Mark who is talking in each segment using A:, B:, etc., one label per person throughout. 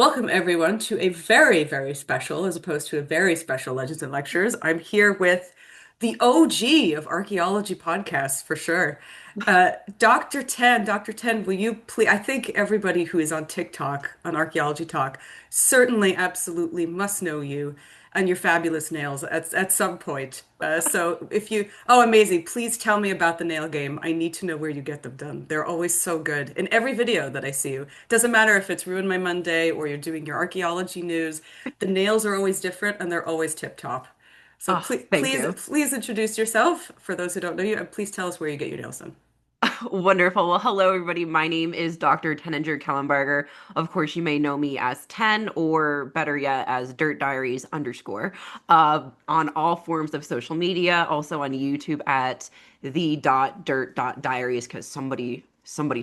A: Welcome, everyone, to a very, very special, as opposed to a very special Legends and Lectures. I'm here with the OG of archaeology podcasts, for sure. Dr. Tenn, Dr. Tenn, will you please? I think everybody who is on TikTok, on Archaeology Talk, certainly, absolutely must know you and your fabulous nails at some point. So if you, oh, amazing. Please tell me about the nail game. I need to know where you get them done. They're always so good in every video that I see you. Doesn't matter if it's Ruin My Monday or you're doing your archaeology news. The nails are always different and they're always tip top. So
B: Oh,
A: please,
B: thank
A: please,
B: you.
A: please introduce yourself for those who don't know you, and please tell us where you get your nails done.
B: Wonderful. Well, hello, everybody. My name is Dr. Tenninger Kellenbarger. Of course, you may know me as Ten, or better yet, as Dirt Diaries underscore, on all forms of social media. Also on YouTube at the.dirt.diaries because somebody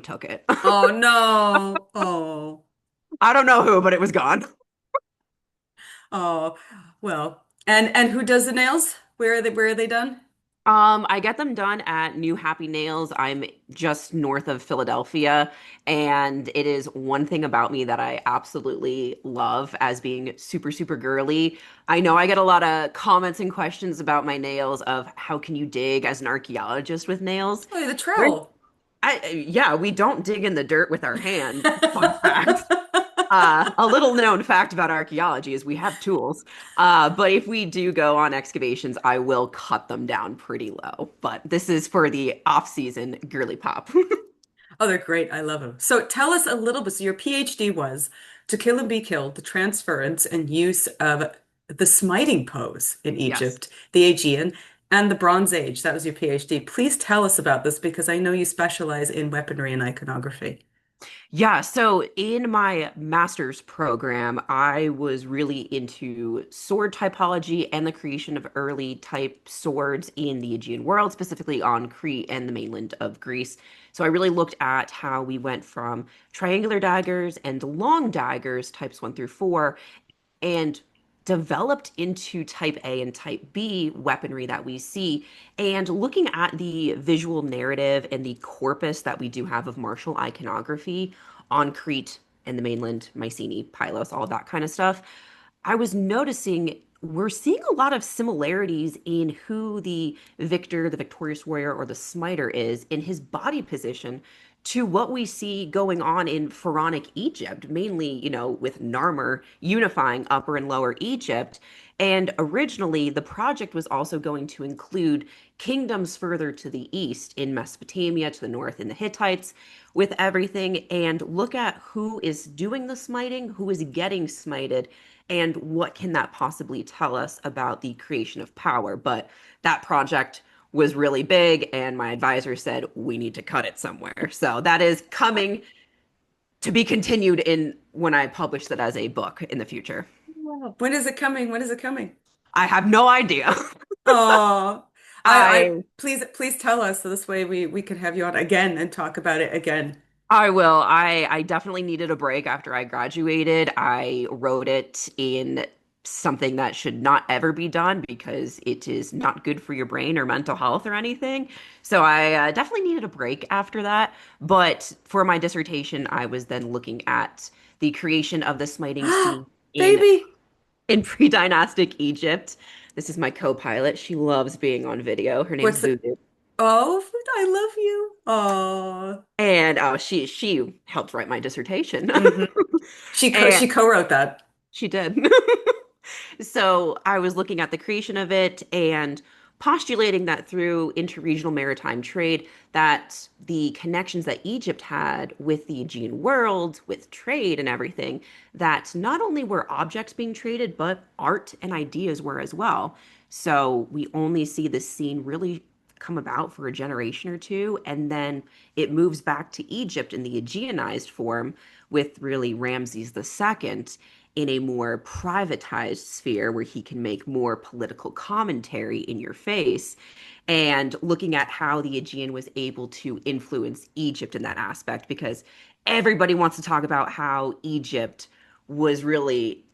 B: took it.
A: Oh no. Oh.
B: I don't know who, but it was gone.
A: Oh. Well. And who does the nails? Where are they done?
B: I get them done at New Happy Nails. I'm just north of Philadelphia, and it is one thing about me that I absolutely love as being super, super girly. I know I get a lot of comments and questions about my nails of how can you dig as an archaeologist with nails?
A: Oh, the
B: We're,
A: trowel.
B: yeah, we don't dig in the dirt with our hands. Fun fact. A little known fact about archaeology is we have tools. But if we do go on excavations, I will cut them down pretty low. But this is for the off-season girly pop.
A: Oh, they're great. I love them. So tell us a little bit. So your PhD was To Kill and Be Killed, the transference and use of the smiting pose in
B: Yes.
A: Egypt, the Aegean, and the Bronze Age. That was your PhD. Please tell us about this because I know you specialize in weaponry and iconography.
B: Yeah, so in my master's program, I was really into sword typology and the creation of early type swords in the Aegean world, specifically on Crete and the mainland of Greece. So I really looked at how we went from triangular daggers and long daggers, types 1 through 4, and developed into type A and type B weaponry that we see. And looking at the visual narrative and the corpus that we do have of martial iconography on Crete and the mainland, Mycenae, Pylos, all that kind of stuff, I was noticing we're seeing a lot of similarities in who the victor, the victorious warrior, or the smiter is in his body position to what we see going on in pharaonic Egypt, mainly, with Narmer unifying Upper and Lower Egypt. And originally, the project was also going to include kingdoms further to the east in Mesopotamia, to the north in the Hittites, with everything, and look at who is doing the smiting, who is getting smited, and what can that possibly tell us about the creation of power. But that project was really big, and my advisor said we need to cut it somewhere. So that is coming to be continued in when I publish that as a book in the future.
A: Wow. When is it coming? When is it coming?
B: I have no idea.
A: Oh, I
B: I
A: please tell us so this way we could have you on again and talk about it again.
B: I will. I definitely needed a break after I graduated. I wrote it in something that should not ever be done because it is not good for your brain or mental health or anything. So I definitely needed a break after that. But for my dissertation, I was then looking at the creation of the smiting scene in
A: Baby,
B: pre-dynastic Egypt. This is my co-pilot. She loves being on video. Her name's
A: what's the
B: Voodoo.
A: oh, I love you. Oh.
B: And she helped write my dissertation.
A: Hmm. She
B: And
A: co-wrote that.
B: she did. So I was looking at the creation of it and postulating that through interregional maritime trade, that the connections that Egypt had with the Aegean world, with trade and everything, that not only were objects being traded, but art and ideas were as well. So we only see this scene really come about for a generation or two, and then it moves back to Egypt in the Aegeanized form with really Ramses II in a more privatized sphere where he can make more political commentary in your face, and looking at how the Aegean was able to influence Egypt in that aspect, because everybody wants to talk about how Egypt was really,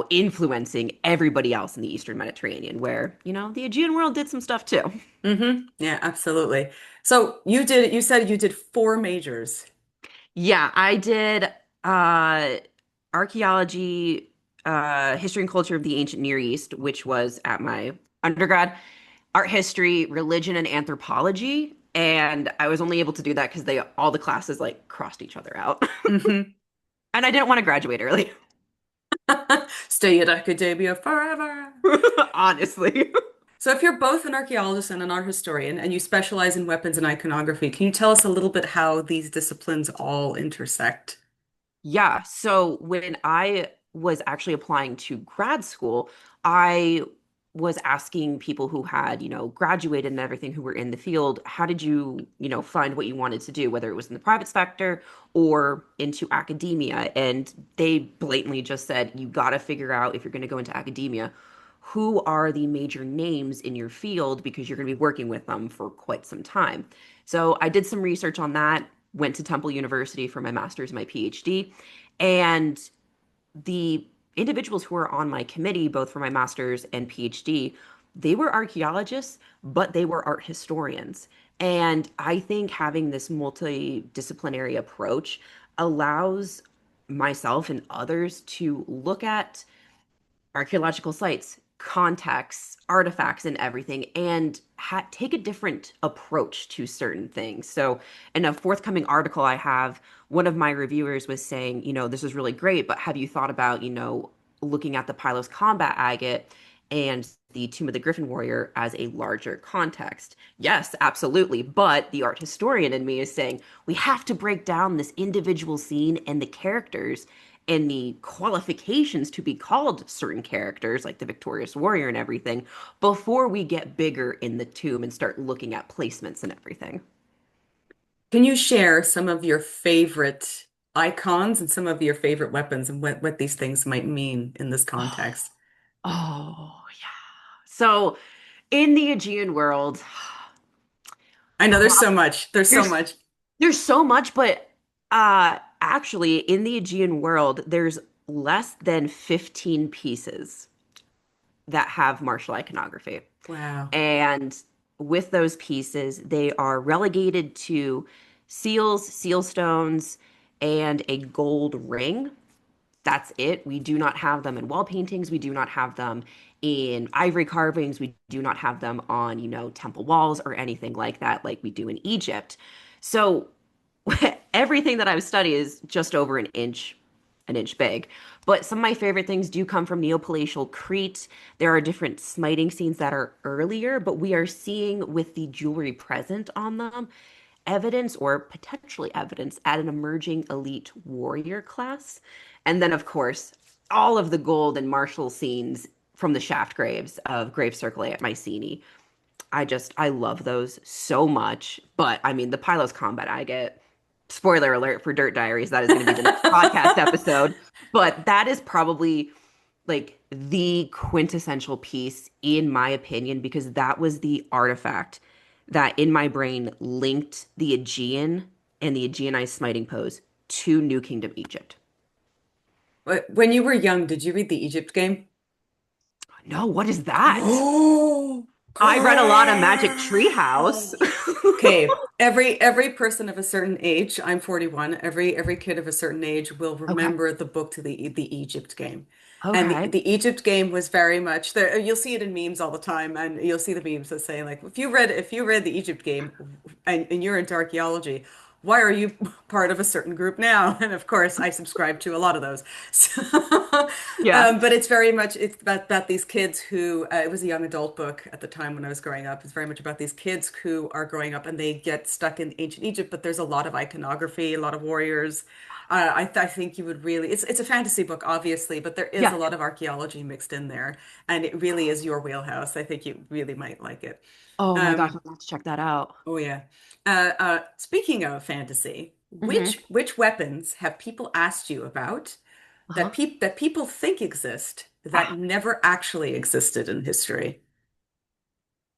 B: influencing everybody else in the Eastern Mediterranean, where, the Aegean world did some stuff too.
A: Yeah, absolutely. So you said you did four majors.
B: Yeah, I did. archaeology, history and culture of the ancient Near East, which was at my undergrad, art history, religion, and anthropology. And I was only able to do that because they all the classes like crossed each other out.
A: Hmm.
B: And I didn't want to graduate early,
A: Stay at academia forever.
B: honestly.
A: So, if you're both an archaeologist and an art historian, and you specialize in weapons and iconography, can you tell us a little bit how these disciplines all intersect?
B: Yeah, so when I was actually applying to grad school, I was asking people who had, graduated and everything who were in the field, how did you, find what you wanted to do, whether it was in the private sector or into academia? And they blatantly just said, you got to figure out if you're going to go into academia, who are the major names in your field because you're going to be working with them for quite some time. So I did some research on that, went to Temple University for my master's and my PhD. And the individuals who were on my committee, both for my master's and PhD, they were archaeologists, but they were art historians. And I think having this multidisciplinary approach allows myself and others to look at archaeological sites, contexts, artifacts, and everything, and take a different approach to certain things. So, in a forthcoming article I have, one of my reviewers was saying, this is really great, but have you thought about, looking at the Pylos combat agate and the Tomb of the Griffin Warrior as a larger context? Yes, absolutely. But the art historian in me is saying we have to break down this individual scene and the characters and the qualifications to be called certain characters, like the victorious warrior and everything, before we get bigger in the tomb and start looking at placements and everything.
A: Can you share some of your favorite icons and some of your favorite weapons and what these things might mean in this
B: Oh,
A: context?
B: oh yeah. So in the Aegean world,
A: I know there's
B: prop
A: so much. There's so
B: there's
A: much.
B: there's so much, but actually in the Aegean world, there's less than 15 pieces that have martial iconography.
A: Wow.
B: And with those pieces, they are relegated to seals, seal stones, and a gold ring. That's it. We do not have them in wall paintings. We do not have them in ivory carvings. We do not have them on, temple walls or anything like that, like we do in Egypt. So everything that I've studied is just over an inch big. But some of my favorite things do come from Neopalatial Crete. There are different smiting scenes that are earlier, but we are seeing with the jewelry present on them evidence or potentially evidence at an emerging elite warrior class. And then, of course, all of the gold and martial scenes from the shaft graves of Grave Circle at Mycenae. I love those so much. But I mean, the Pylos combat I get, spoiler alert for Dirt Diaries, that is going to be the next podcast episode. But that is probably like the quintessential piece, in my opinion, because that was the artifact that in my brain linked the Aegean and the Aegeanized smiting pose to New Kingdom Egypt.
A: When you were young, did you read the Egypt game?
B: No, what is that?
A: Oh,
B: I read a lot of Magic Treehouse.
A: girl. Okay, every person of a certain age, I'm 41, every kid of a certain age will
B: Okay.
A: remember the book to the Egypt game. And
B: Okay.
A: the Egypt game was very much there. You'll see it in memes all the time, and you'll see the memes that say like, if you read the Egypt game and you're into archaeology, why are you part of a certain group now? And of course, I subscribe to a lot of those. So,
B: Yeah.
A: but it's very much it's about these kids who it was a young adult book at the time when I was growing up. It's very much about these kids who are growing up and they get stuck in ancient Egypt, but there's a lot of iconography, a lot of warriors. I think you would really it's a fantasy book, obviously, but there is a
B: Yeah.
A: lot of archaeology mixed in there, and it really is your wheelhouse. I think you really might like it.
B: Oh my gosh,
A: Um,
B: I'll have to check that out.
A: oh yeah. Speaking of fantasy,
B: Hmm.
A: which weapons have people asked you about
B: Uh-huh.
A: that people think exist that
B: Ah,
A: never actually existed in history?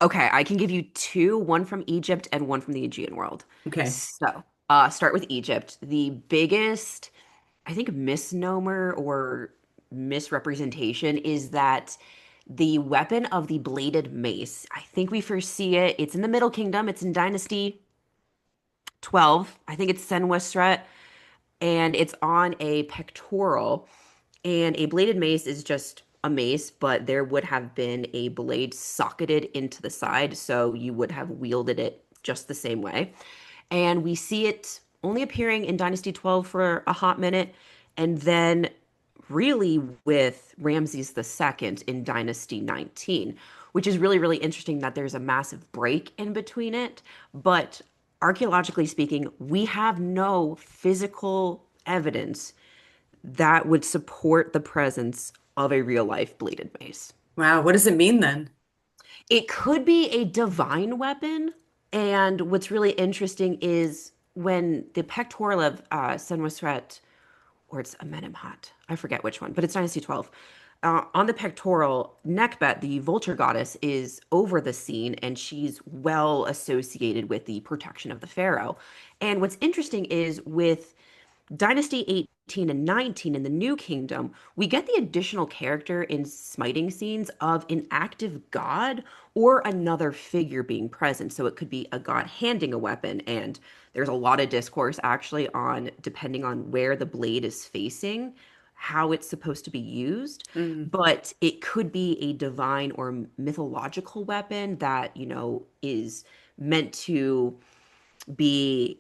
B: okay, I can give you two, one from Egypt and one from the Aegean world.
A: Okay.
B: So, start with Egypt. The biggest, I think, misnomer or misrepresentation is that the weapon of the bladed mace, I think we first see it. It's in the Middle Kingdom. It's in Dynasty 12. I think it's Senwosret, and it's on a pectoral. And a bladed mace is just a mace, but there would have been a blade socketed into the side, so you would have wielded it just the same way. And we see it only appearing in Dynasty 12 for a hot minute, and then really with Ramses II in Dynasty 19, which is really, really interesting that there's a massive break in between it. But archaeologically speaking, we have no physical evidence that would support the presence of a real life bladed mace.
A: Wow, what does it mean then?
B: It could be a divine weapon. And what's really interesting is when the pectoral of Senwosret, or it's Amenemhat, I forget which one, but it's Dynasty 12. On the pectoral, Nekhbet, the vulture goddess, is over the scene and she's well associated with the protection of the pharaoh. And what's interesting is with Dynasty 18 and 19 in the New Kingdom, we get the additional character in smiting scenes of an active god or another figure being present. So it could be a god handing a weapon, and there's a lot of discourse actually on depending on where the blade is facing, how it's supposed to be used.
A: Mm.
B: But it could be a divine or mythological weapon that, is meant to be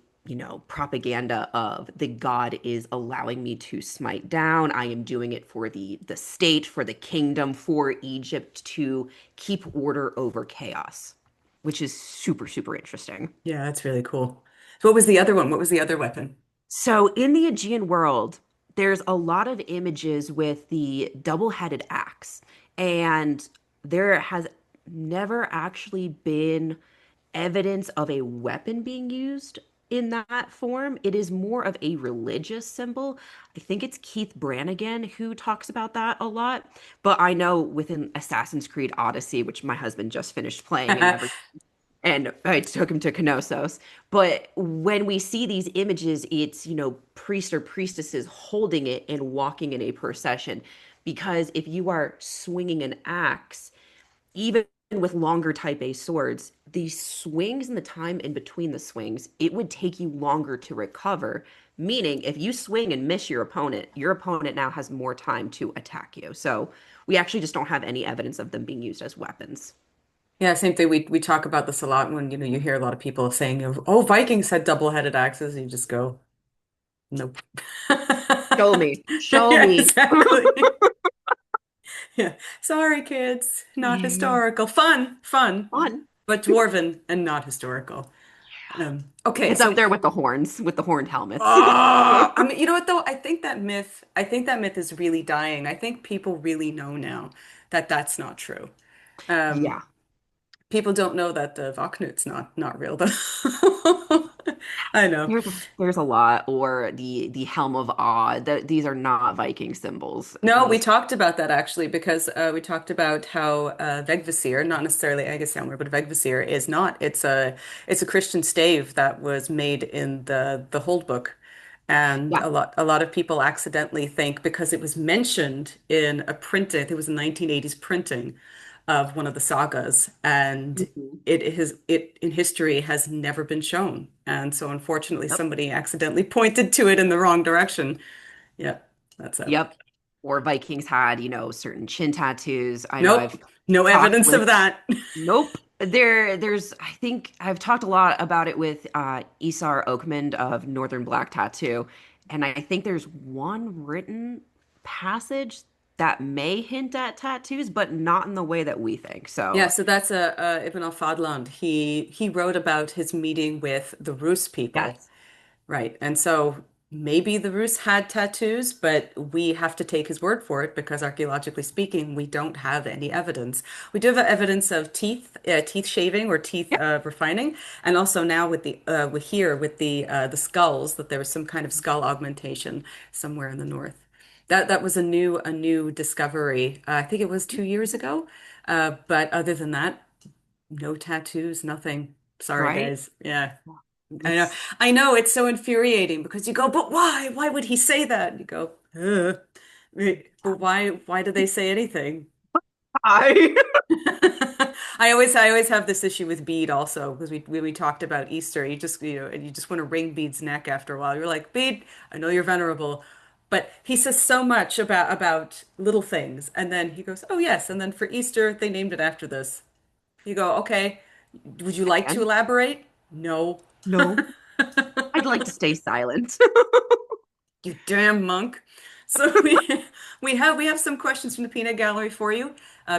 B: propaganda of the god is allowing me to smite down. I am doing it for the state, for the kingdom, for Egypt to keep order over chaos, which is super, super interesting.
A: Yeah, that's really cool. So what was the other one? What was the other weapon?
B: So in the Aegean world, there's a lot of images with the double-headed axe, and there has never actually been evidence of a weapon being used in that form. It is more of a religious symbol. I think it's Keith Brannigan who talks about that a lot. But I know within Assassin's Creed Odyssey, which my husband just finished playing and I took him to Knossos. But when we see these images, it's, priests or priestesses holding it and walking in a procession. Because if you are swinging an axe, even with longer type A swords, the swings and the time in between the swings, it would take you longer to recover. Meaning, if you swing and miss your opponent now has more time to attack you. So we actually just don't have any evidence of them being used as weapons.
A: Yeah, same thing. We talk about this a lot when you hear a lot of people saying, "Oh, Vikings had double-headed axes." You just go, "Nope."
B: Show me. Show
A: Yeah,
B: me.
A: exactly. Yeah. Sorry, kids. Not
B: Yeah.
A: historical. Fun,
B: Fun.
A: but dwarven and not historical. Okay,
B: It's up
A: so
B: there with the horns, with the horned helmets.
A: oh, I mean, you know what though? I think that myth is really dying. I think people really know now that that's not true. Um,
B: Yeah.
A: People don't know that the Vaknut's not real though. I know.
B: There's a lot, or the Helm of Odd. These are not Viking symbols.
A: No, we
B: Those,
A: talked about that actually because we talked about how Vegvisir, not necessarily Aegishelmur, but Vegvisir is not. It's a Christian stave that was made in the Hold Book, and
B: yeah.
A: a lot of people accidentally think because it was mentioned in a printing, I think it was a 1980s printing of one of the sagas, and
B: Mhm.
A: it in history has never been shown, and so unfortunately
B: Yep.
A: somebody accidentally pointed to it in the wrong direction. Yep, that's it.
B: Yep. Or Vikings had, certain chin tattoos. I know I've
A: Nope. No
B: talked
A: evidence
B: with,
A: of that.
B: nope. I think I've talked a lot about it with Isar Oakmond of Northern Black Tattoo. And I think there's one written passage that may hint at tattoos, but not in the way that we think.
A: Yeah,
B: So,
A: so that's Ibn al-Fadland. He wrote about his meeting with the Rus people.
B: yes.
A: Right. And so maybe the Rus had tattoos, but we have to take his word for it because archaeologically speaking, we don't have any evidence. We do have evidence of teeth shaving or teeth
B: Yep.
A: refining, and also now with the skulls that there was some kind of skull augmentation somewhere in the north. That was a new discovery. I think it was 2 years ago. But other than that, no tattoos, nothing. Sorry,
B: Right?
A: guys. Yeah. I know.
B: It's
A: I know it's so infuriating because you go, but why? Why would he say that? And you go, ugh. But why do they say anything?
B: I.
A: I always have this issue with Bede also because we talked about Easter, you just want to wring Bede's neck after a while. You're like, Bede, I know you're venerable, But he says so much about little things, and then he goes, "Oh yes," and then for Easter they named it after this. You go, "Okay, would you like to
B: Again,
A: elaborate?" No.
B: no. I'd like to stay silent.
A: You damn monk. So we have some questions from the peanut gallery for you.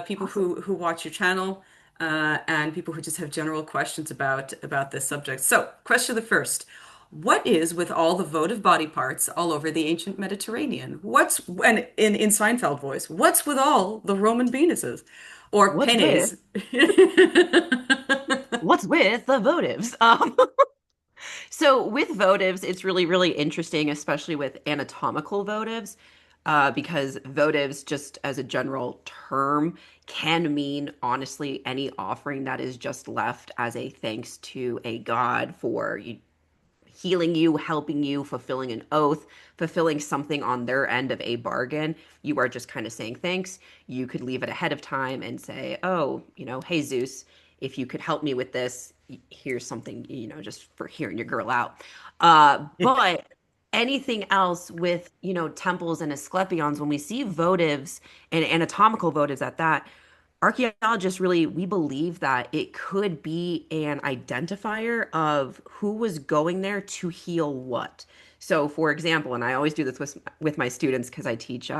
A: People
B: Awesome.
A: who watch your channel, and people who just have general questions about this subject. So, question the first. What is with all the votive body parts all over the ancient Mediterranean? What's and in Seinfeld voice, what's with all the Roman penises or
B: What's with
A: penes?
B: what's with the votives? So with votives, it's really, really interesting, especially with anatomical votives, because votives, just as a general term, can mean honestly any offering that is just left as a thanks to a god for healing you, helping you, fulfilling an oath, fulfilling something on their end of a bargain. You are just kind of saying thanks. You could leave it ahead of time and say, oh, hey, Zeus, if you could help me with this, here's something, just for hearing your girl out. But anything else with, temples and Asclepions, when we see votives and anatomical votives at that, archaeologists really, we believe that it could be an identifier of who was going there to heal what. So, for example, and I always do this with my students because I teach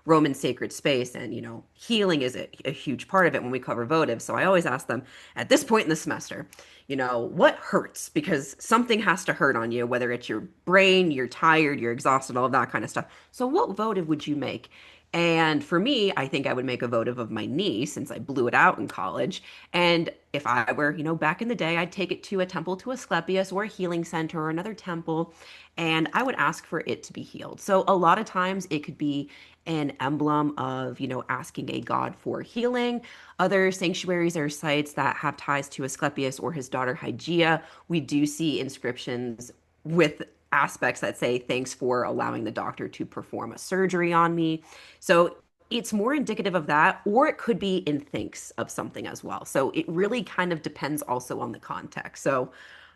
B: Roman sacred space, and healing is a huge part of it when we cover votives. So I always ask them at this point in the semester, what hurts? Because something has to hurt on you, whether it's your brain, you're tired, you're exhausted, all of that kind of stuff. So, what votive would you make? And for me, I think I would make a votive of my knee since I blew it out in college. And if I were, back in the day, I'd take it to a temple to Asclepius or a healing center or another temple, and I would ask for it to be healed. So a lot of times it could be an emblem of, asking a god for healing. Other sanctuaries or sites that have ties to Asclepius or his daughter Hygeia, we do see inscriptions with aspects that say thanks for allowing the doctor to perform a surgery on me. So it's more indicative of that, or it could be in thanks of something as well. So it really kind of depends also on the context. So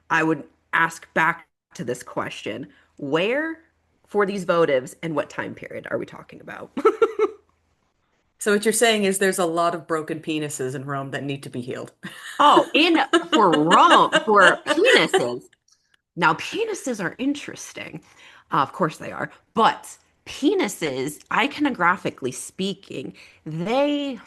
B: I would ask back to this question: where for these votives and what time period are we talking about?
A: So what you're saying is there's a lot of broken penises in Rome that need to be healed.
B: Oh, in for Rome, for penises. Now, penises are interesting. Of course they are. But penises, iconographically speaking, they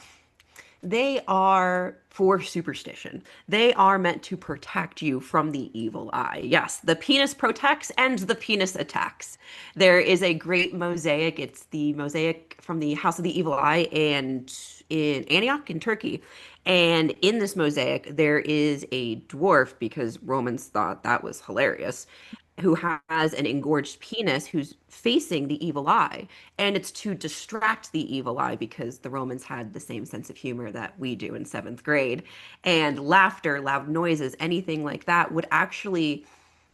B: are for superstition. They are meant to protect you from the evil eye. Yes, the penis protects and the penis attacks. There is a great mosaic. It's the mosaic from the House of the Evil Eye and in Antioch in Turkey. And in this mosaic, there is a dwarf because Romans thought that was hilarious, who has an engorged penis who's facing the evil eye. And it's to distract the evil eye because the Romans had the same sense of humor that we do in seventh grade. And laughter, loud noises, anything like that would actually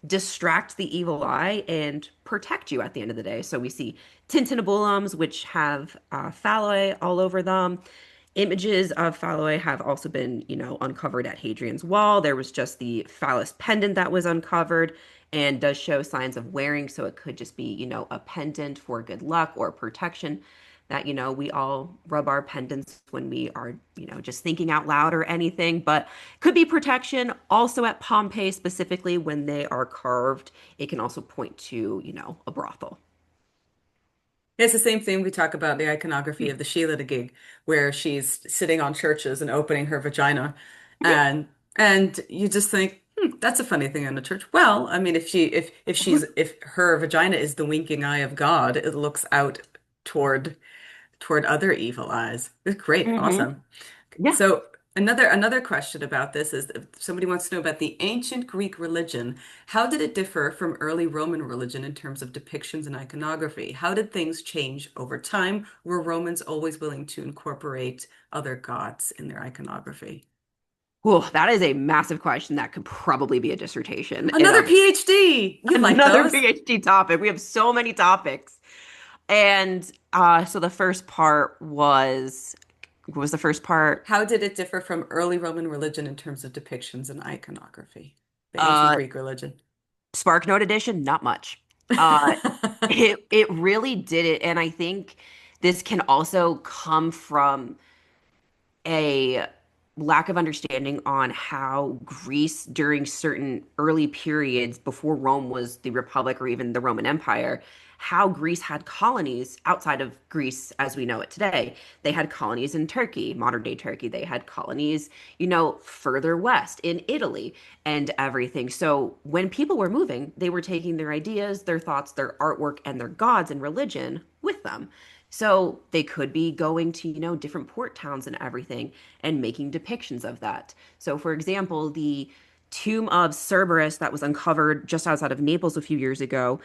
B: distract the evil eye and protect you at the end of the day. So we see tintinnabulums, which have phalloi all over them. Images of phalloi have also been, uncovered at Hadrian's Wall. There was just the phallus pendant that was uncovered and does show signs of wearing. So it could just be, a pendant for good luck or protection that, we all rub our pendants when we are, just thinking out loud or anything, but could be protection. Also at Pompeii, specifically when they are carved, it can also point to, a brothel.
A: It's the same thing we talk about the iconography of the Sheila the Gig, where she's sitting on churches and opening her vagina,
B: Mhm.
A: and you just think, that's a funny thing in the church. Well, I mean, if her vagina is the winking eye of God, it looks out toward toward other evil eyes. It's great,
B: Hmm.
A: awesome.
B: Yeah.
A: So another question about this is if somebody wants to know about the ancient Greek religion. How did it differ from early Roman religion in terms of depictions and iconography? How did things change over time? Were Romans always willing to incorporate other gods in their iconography?
B: Oh, that is a massive question that could probably be a dissertation in
A: Another
B: of
A: PhD. You like
B: another
A: those?
B: PhD topic. We have so many topics. And so the first part was what was the first part?
A: How did it differ from early Roman religion in terms of depictions and iconography? The ancient
B: Uh
A: Greek religion.
B: Spark Note edition, not much. Uh, it really did it, and I think this can also come from a lack of understanding on how Greece, during certain early periods before Rome was the Republic or even the Roman Empire, how Greece had colonies outside of Greece as we know it today. They had colonies in Turkey, modern day Turkey. They had colonies, further west in Italy and everything. So when people were moving, they were taking their ideas, their thoughts, their artwork, and their gods and religion with them. So they could be going to, different port towns and everything and making depictions of that. So, for example, the tomb of Cerberus that was uncovered just outside of Naples a few years ago,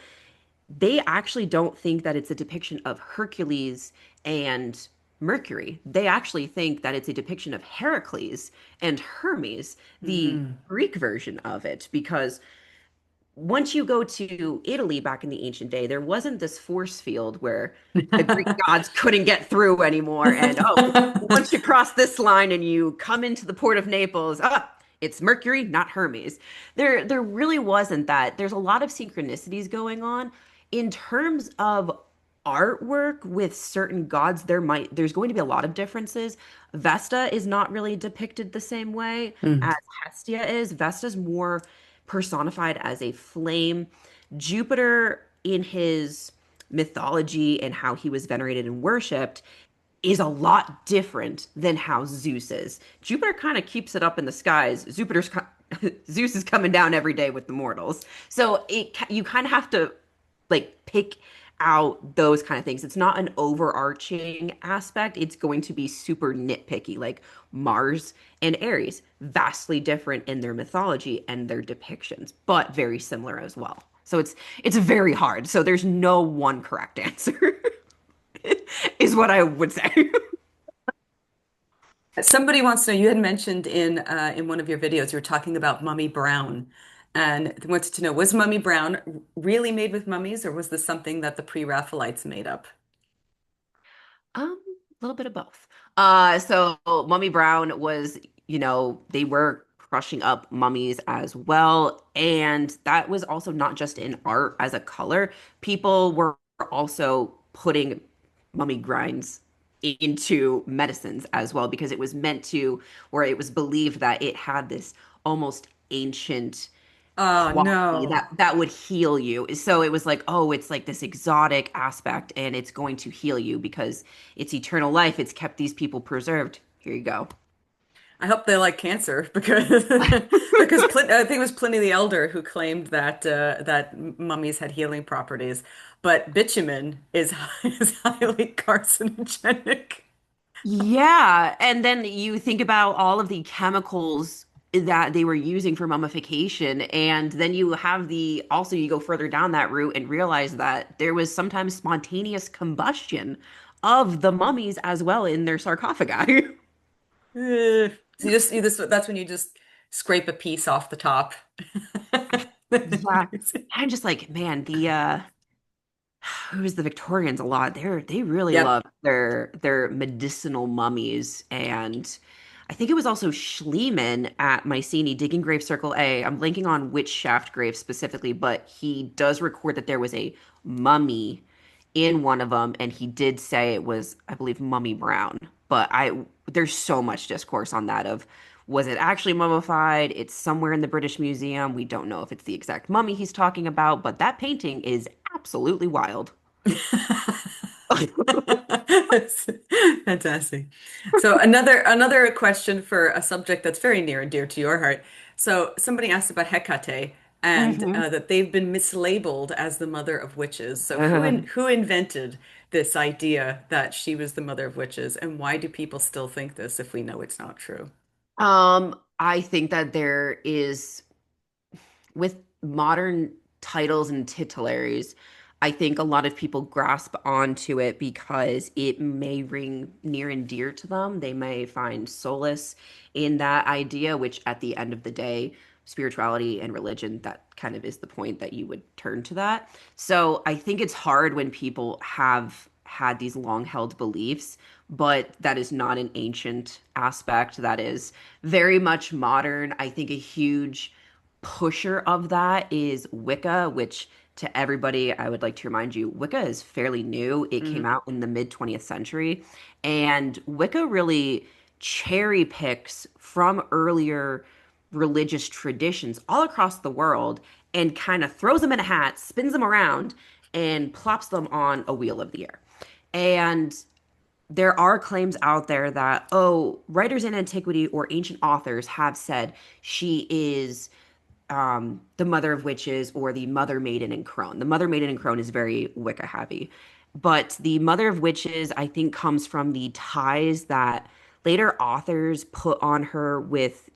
B: they actually don't think that it's a depiction of Hercules and Mercury. They actually think that it's a depiction of Heracles and Hermes, the
A: Mm.
B: Greek version of it, because once you go to Italy back in the ancient day, there wasn't this force field where the Greek gods couldn't get through anymore. And once you cross this line and you come into the port of Naples, it's Mercury, not Hermes. There really wasn't that. There's a lot of synchronicities going on in terms of artwork with certain gods. There's going to be a lot of differences. Vesta is not really depicted the same way
A: Mm.
B: as Hestia is. Vesta's more personified as a flame. Jupiter, in his mythology and how he was venerated and worshipped, is a lot different than how Zeus is. Jupiter kind of keeps it up in the skies. Zeus is coming down every day with the mortals. So you kind of have to like pick out those kind of things. It's not an overarching aspect. It's going to be super nitpicky, like Mars and Ares, vastly different in their mythology and their depictions, but very similar as well. So it's very hard. So there's no one correct answer, is what I would say.
A: Somebody wants to know, you had mentioned in one of your videos, you were talking about Mummy Brown, and they wanted to know, was Mummy Brown really made with mummies, or was this something that the pre-Raphaelites made up?
B: A little bit of both. So Mummy Brown was, they were crushing up mummies as well. And that was also not just in art as a color. People were also putting mummy grinds into medicines as well because it was meant to, or it was believed that it had this almost ancient
A: Oh
B: quality
A: no.
B: that would heal you. So it was like, oh, it's like this exotic aspect and it's going to heal you because it's eternal life. It's kept these people preserved. Here you go.
A: I hope they like cancer because I think it was Pliny the Elder who claimed that mummies had healing properties, but bitumen is is highly carcinogenic.
B: Yeah, and then you think about all of the chemicals that they were using for mummification, and then you have you go further down that route and realize that there was sometimes spontaneous combustion of the mummies as well in their sarcophagi.
A: So you just that's when you just scrape a piece off the top.
B: Yeah. I'm just like, man, who is the Victorians a lot. They really
A: Yep.
B: love their medicinal mummies. And I think it was also Schliemann at Mycenae digging grave circle A. I'm blanking on which shaft grave specifically, but he does record that there was a mummy in one of them, and he did say it was, I believe, Mummy Brown. But there's so much discourse on that of was it actually mummified? It's somewhere in the British Museum. We don't know if it's the exact mummy he's talking about, but that painting is absolutely wild.
A: Fantastic. So another question for a subject that's very near and dear to your heart. So somebody asked about Hecate and
B: hmm
A: that they've been mislabeled as the mother of witches. So who invented this idea that she was the mother of witches, and why do people still think this if we know it's not true?
B: I think that there is with modern titles and titularies, I think a lot of people grasp onto it because it may ring near and dear to them. They may find solace in that idea, which at the end of the day, spirituality and religion, that kind of is the point that you would turn to that. So I think it's hard when people have had these long held beliefs, but that is not an ancient aspect. That is very much modern. I think a huge pusher of that is Wicca, which to everybody, I would like to remind you, Wicca is fairly new. It came
A: Mm.
B: out in the mid 20th century, and Wicca really cherry picks from earlier religious traditions all across the world and kind of throws them in a hat, spins them around, and plops them on a wheel of the year. And there are claims out there that, oh, writers in antiquity or ancient authors have said she is the mother of witches or the mother maiden in Crone. The mother maiden in Crone is very Wicca heavy. But the mother of witches, I think, comes from the ties that later authors put on her with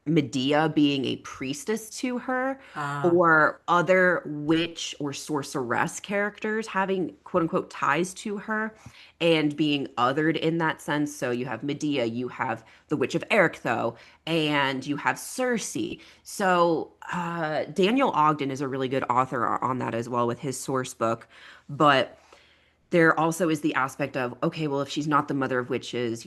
B: Medea being a priestess to her,
A: Ah,
B: or other witch or sorceress characters having quote unquote ties to her and being othered in that sense. So you have Medea, you have the Witch of Erichtho, and you have Circe. So Daniel Ogden is a really good author on that as well with his source book. But there also is the aspect of, okay, well, if she's not the mother of witches,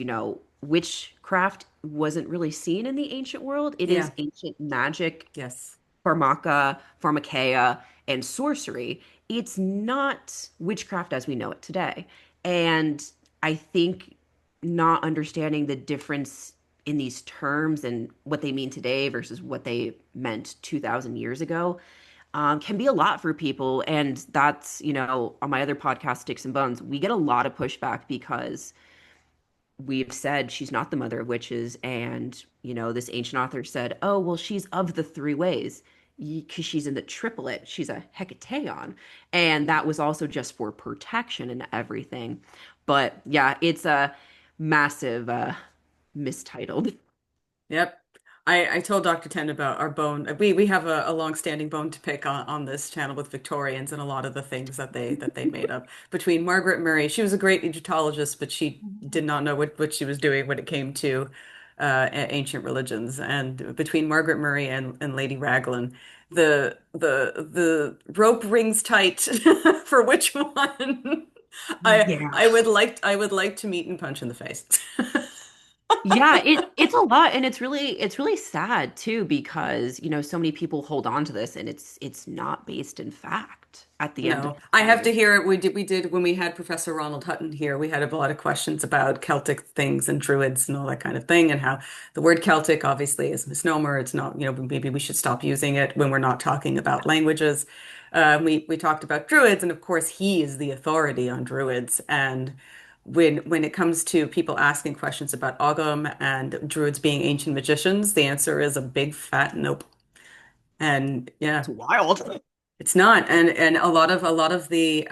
B: witchcraft wasn't really seen in the ancient world. It is
A: yeah,
B: ancient magic,
A: yes.
B: pharmakeia, and sorcery. It's not witchcraft as we know it today. And I think not understanding the difference in these terms and what they mean today versus what they meant 2,000 years ago can be a lot for people. And that's, on my other podcast, Sticks and Bones, we get a lot of pushback because we've said she's not the mother of witches. And, this ancient author said, oh, well, she's of the three ways because she's in the triplet. She's a hecateon. And that was also just for protection and everything. But yeah, it's a massive mistitled.
A: Yep. I told Dr. Tenn about our bone. We have a long-standing bone to pick on this channel with Victorians and a lot of the things that they made up. Between Margaret Murray, she was a great Egyptologist, but she did not know what she was doing when it came to ancient religions. And between Margaret Murray and Lady Raglan, the rope rings tight for which one
B: Yeah.
A: I would like to meet and punch in the face.
B: Yeah, it's a lot and it's really sad too because, so many people hold on to this and it's not based in fact at the end of
A: No,
B: the
A: I have
B: day.
A: to hear it. We did when we had Professor Ronald Hutton here, we had a lot of questions about Celtic things and Druids and all that kind of thing, and how the word Celtic obviously is a misnomer. It's not, maybe we should stop using it when we're not talking about languages. We talked about Druids, and of course he is the authority on Druids. And when it comes to people asking questions about Ogham and Druids being ancient magicians, the answer is a big fat nope. And
B: It's
A: yeah.
B: wild.
A: It's not, and a lot of the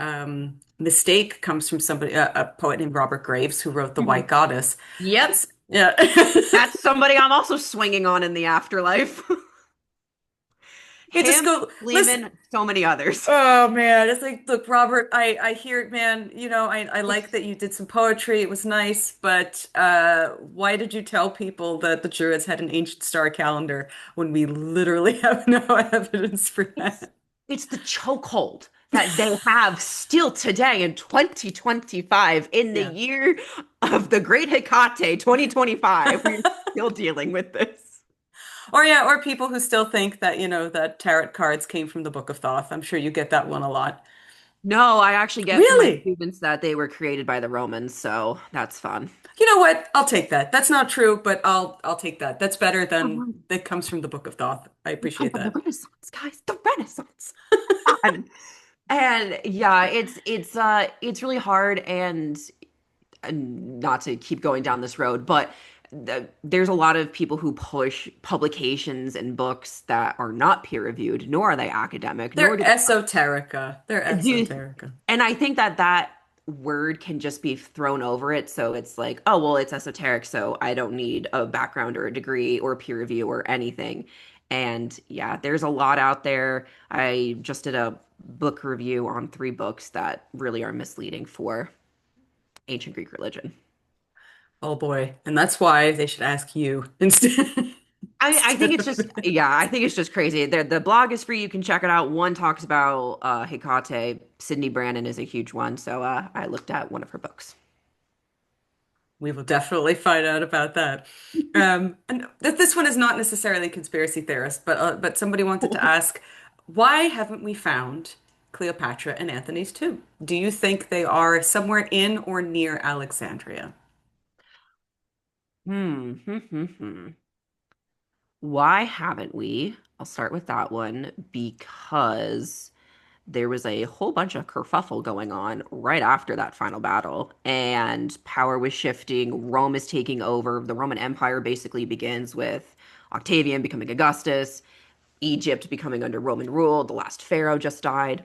A: mistake comes from somebody, a poet named Robert Graves, who wrote The White
B: Mhm.
A: Goddess.
B: Yep,
A: Yeah,
B: that's somebody I'm also swinging on in the afterlife.
A: you just
B: Him,
A: go listen.
B: Lehman, so many others.
A: Oh man, it's like, look, Robert, I hear it, man. I like that you did some poetry. It was nice, but why did you tell people that the Druids had an ancient star calendar when we literally have no evidence for
B: It's
A: that?
B: it's the chokehold that they have still today in 2025, in the
A: Yeah.
B: year of the Great Hecate 2025. We're still dealing with this.
A: Or yeah, or people who still think that, that tarot cards came from the Book of Thoth. I'm sure you get that one a lot.
B: No, I actually get from my
A: Really?
B: students that they were created by the Romans, so that's fun.
A: You know what? I'll take that. That's not true, but I'll take that. That's better
B: The
A: than
B: Romans.
A: that comes from the Book of Thoth. I
B: We come
A: appreciate
B: from the
A: that.
B: Renaissance, guys. The Renaissance. And yeah, it's really hard and not to keep going down this road, but there's a lot of people who push publications and books that are not peer reviewed, nor are they academic, nor
A: They're
B: do
A: esoterica. They're
B: do
A: esoterica.
B: and I think that word can just be thrown over it. So it's like, oh, well, it's esoteric, so I don't need a background or a degree or peer review or anything. And yeah, there's a lot out there. I just did a book review on three books that really are misleading for ancient Greek religion.
A: Oh boy. And that's why they should ask you instead,
B: I think
A: instead
B: it's
A: of
B: just,
A: me.
B: yeah, I think it's just crazy. The blog is free. You can check it out. One talks about Hecate. Sydney Brannon is a huge one. So I looked at one of her books.
A: We will definitely find out about that. And this one is not necessarily conspiracy theorist, but somebody wanted to ask, why haven't we found Cleopatra and Antony's tomb? Do you think they are somewhere in or near Alexandria?
B: Hmm. Why haven't we? I'll start with that one because there was a whole bunch of kerfuffle going on right after that final battle, and power was shifting. Rome is taking over. The Roman Empire basically begins with Octavian becoming Augustus, Egypt becoming under Roman rule. The last pharaoh just died.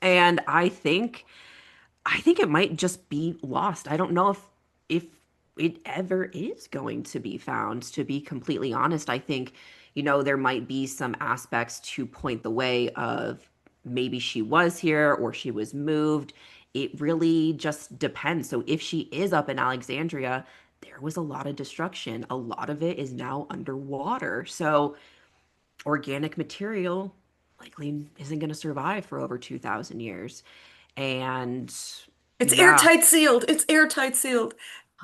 B: And I think it might just be lost. I don't know if it ever is going to be found, to be completely honest. I think, there might be some aspects to point the way of maybe she was here or she was moved. It really just depends. So if she is up in Alexandria, there was a lot of destruction. A lot of it is now underwater. So organic material likely isn't going to survive for over 2,000 years. And
A: It's
B: yeah,
A: airtight sealed. It's airtight sealed.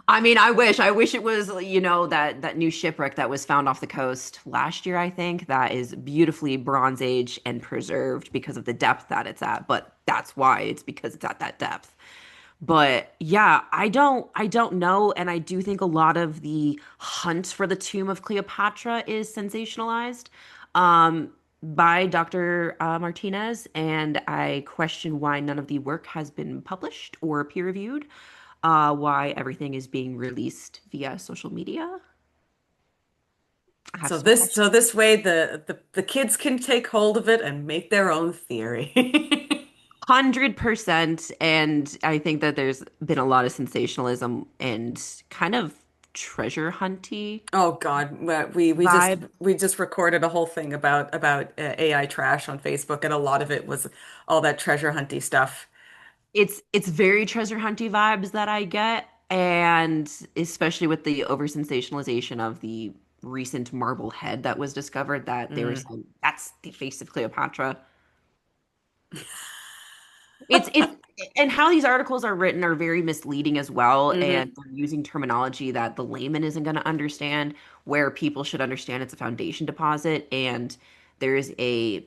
B: I mean, I wish it was, that new shipwreck that was found off the coast last year, I think, that is beautifully Bronze Age and preserved because of the depth that it's at. But that's why, it's because it's at that depth. But yeah, I don't know, and I do think a lot of the hunt for the tomb of Cleopatra is sensationalized by Dr. Martinez, and I question why none of the work has been published or peer reviewed, why everything is being released via social media. I have
A: So
B: some
A: this
B: questions.
A: so this way the kids can take hold of it and make their own theory.
B: 100%. And I think that there's been a lot of sensationalism and kind of treasure hunty
A: Oh God,
B: vibe.
A: we just recorded a whole thing about AI trash on Facebook, and a lot of it was all that treasure hunty stuff.
B: It's very treasure hunty vibes that I get, and especially with the over sensationalization of the recent marble head that was discovered, that they were
A: Mm.
B: saying that's the face of Cleopatra. It's and how these articles are written are very misleading as well, and
A: Hmm.
B: they're using terminology that the layman isn't going to understand, where people should understand it's a foundation deposit, and there's a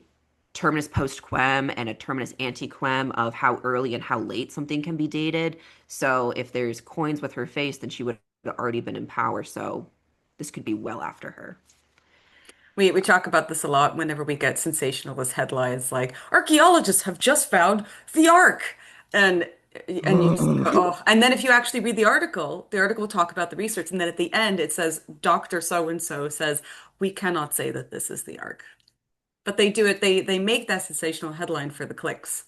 B: terminus post quem and a terminus ante quem of how early and how late something can be dated. So if there's coins with her face, then she would have already been in power. So this could be well after her.
A: We talk about this a lot whenever we get sensationalist headlines like archaeologists have just found the Ark. And and you just go, oh. And then if you actually read the article will talk about the research, and then at the end it says Dr. So and so says we cannot say that this is the Ark. But they do it, they make that sensational headline for the clicks.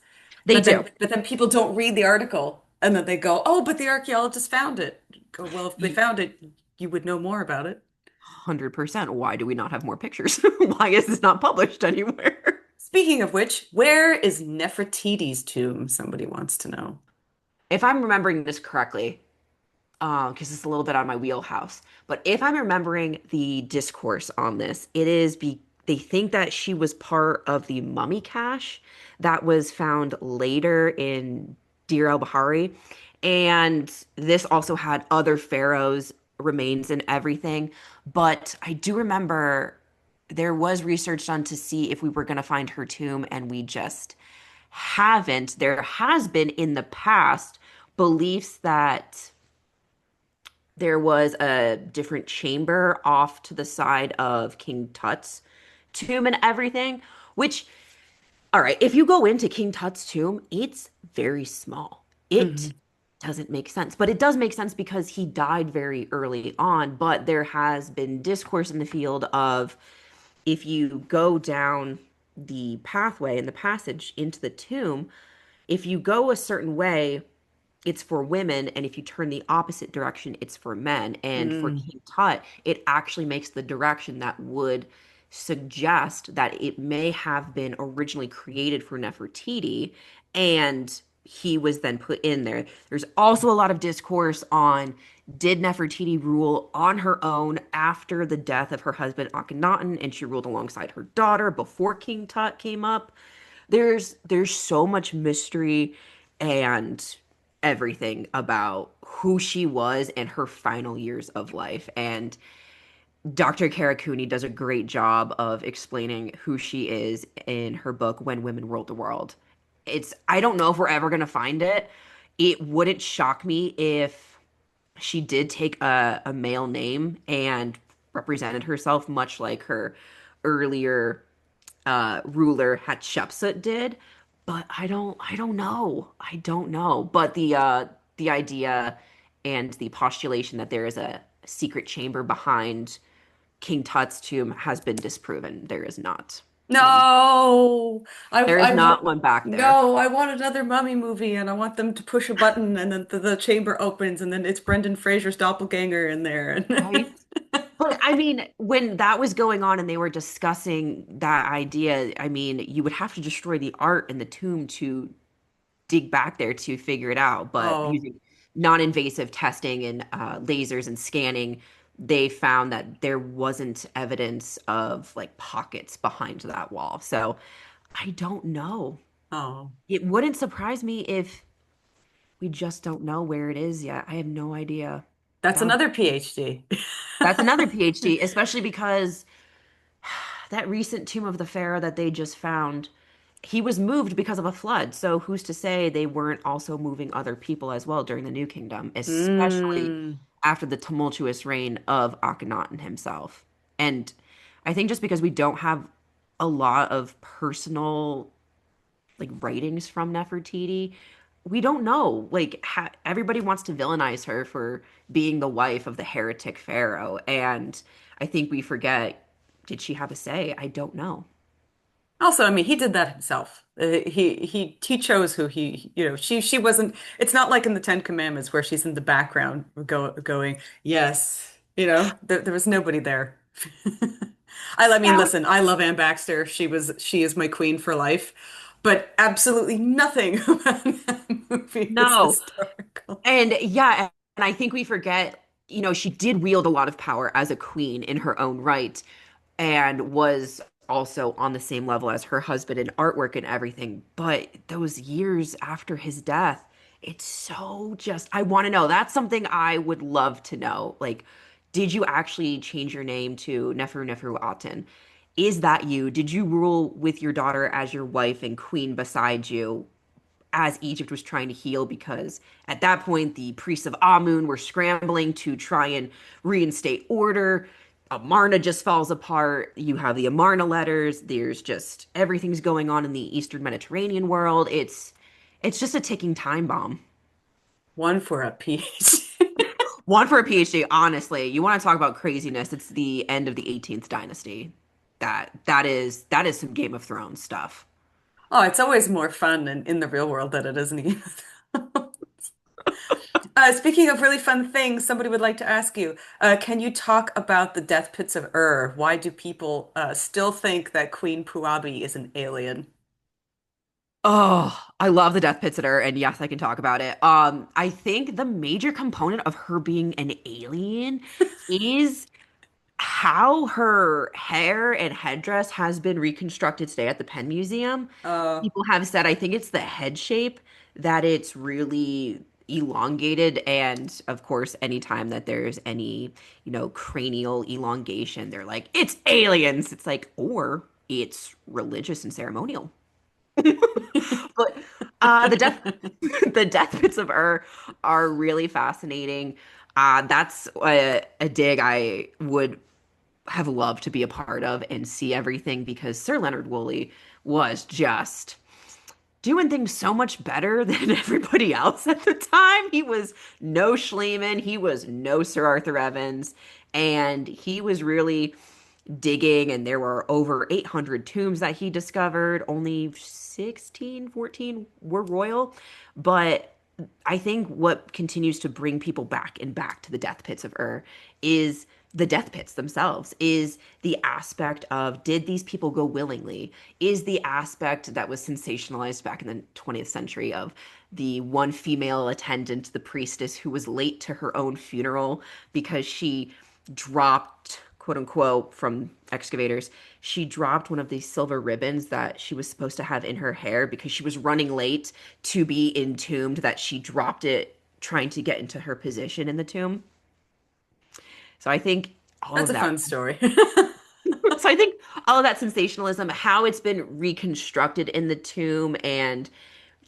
B: They do.
A: But then people don't read the article and then they go, "Oh, but the archaeologists found it." Go, well, if they found it, you would know more about it.
B: 100%. Why do we not have more pictures? Why is this not published anywhere?
A: Speaking of which, where is Nefertiti's tomb? Somebody wants to know.
B: If I'm remembering this correctly, because it's a little bit on my wheelhouse, but if I'm remembering the discourse on this, they think that she was part of the mummy cache that was found later in Deir el-Bahari, and this also had other pharaohs' remains and everything. But I do remember there was research done to see if we were going to find her tomb, and we just haven't. There has been in the past beliefs that there was a different chamber off to the side of King Tut's tomb and everything, which, all right, if you go into King Tut's tomb, it's very small. It
A: Hmm.
B: doesn't make sense, but it does make sense because he died very early on. But there has been discourse in the field of, if you go down the pathway and the passage into the tomb, if you go a certain way, it's for women, and if you turn the opposite direction, it's for men. And for
A: Mm.
B: King Tut, it actually makes the direction that would suggest that it may have been originally created for Nefertiti, and he was then put in there. There's also a lot of discourse on, did Nefertiti rule on her own after the death of her husband Akhenaten, and she ruled alongside her daughter before King Tut came up. There's so much mystery and everything about who she was and her final years of life. And Dr. Karakuni does a great job of explaining who she is in her book When Women Ruled the World. I don't know if we're ever gonna find it. It wouldn't shock me if she did take a male name and represented herself much like her earlier ruler Hatshepsut did, but I don't know. I don't know. But the idea and the postulation that there is a secret chamber behind King Tut's tomb has been disproven. There is not one.
A: No,
B: There is not one back there.
A: no, I want another mummy movie, and I want them to push a button, and then the chamber opens, and then it's Brendan Fraser's doppelganger in there.
B: Right. But I mean, when that was going on and they were discussing that idea, I mean, you would have to destroy the art in the tomb to dig back there to figure it out. But
A: Oh,
B: using non-invasive testing and lasers and scanning, they found that there wasn't evidence of like pockets behind that wall. So I don't know.
A: oh,
B: It wouldn't surprise me if we just don't know where it is yet. I have no idea.
A: that's
B: That
A: another PhD.
B: that's another PhD, especially because that recent tomb of the pharaoh that they just found, he was moved because of a flood. So who's to say they weren't also moving other people as well during the New Kingdom, especially
A: Mm.
B: after the tumultuous reign of Akhenaten himself. And I think just because we don't have a lot of personal like writings from Nefertiti, we don't know. Like everybody wants to villainize her for being the wife of the heretic pharaoh, and I think we forget, did she have a say? I don't know.
A: Also, I mean, he did that himself. He chose who she wasn't. It's not like in the Ten Commandments where she's in the background going, yes, there was nobody there. I mean,
B: Yeah.
A: listen, I love Anne Baxter. She is my queen for life, but absolutely nothing about that movie is
B: No.
A: historical.
B: And yeah, and I think we forget, she did wield a lot of power as a queen in her own right and was also on the same level as her husband in artwork and everything. But those years after his death, it's so just, I want to know. That's something I would love to know. Like, did you actually change your name to Neferneferuaten? Is that you? Did you rule with your daughter as your wife and queen beside you as Egypt was trying to heal, because at that point the priests of Amun were scrambling to try and reinstate order. Amarna just falls apart. You have the Amarna letters. There's just everything's going on in the Eastern Mediterranean world. It's just a ticking time bomb.
A: One for a PhD.
B: One for a PhD, honestly. You want to talk about craziness? It's the end of the 18th dynasty. That is some Game of Thrones stuff.
A: Oh, it's always more fun in the real world than it is in the game. Speaking of really fun things, somebody would like to ask you, can you talk about the death pits of Ur? Why do people still think that Queen Puabi is an alien?
B: Oh, I love the Death Pit Sitter, and yes, I can talk about it. I think the major component of her being an alien is how her hair and headdress has been reconstructed today at the Penn Museum.
A: Uh,
B: People have said, I think it's the head shape that it's really elongated, and of course, anytime that there's any, cranial elongation, they're like, it's aliens. It's like, or it's religious and ceremonial. But the death the death pits of Ur are really fascinating. That's a dig I would have loved to be a part of and see everything, because Sir Leonard Woolley was just doing things so much better than everybody else at the time. He was no Schliemann, he was no Sir Arthur Evans, and he was really digging, and there were over 800 tombs that he discovered. Only 16, 14 were royal. But I think what continues to bring people back and back to the death pits of Ur is the death pits themselves, is the aspect of, did these people go willingly? Is the aspect that was sensationalized back in the 20th century of the one female attendant, the priestess, who was late to her own funeral because she dropped, quote unquote, from excavators, she dropped one of these silver ribbons that she was supposed to have in her hair because she was running late to be entombed, that she dropped it trying to get into her position in the tomb. So I think all
A: that's
B: of
A: a
B: that
A: fun story.
B: so I think all of that sensationalism, how it's been reconstructed in the tomb, and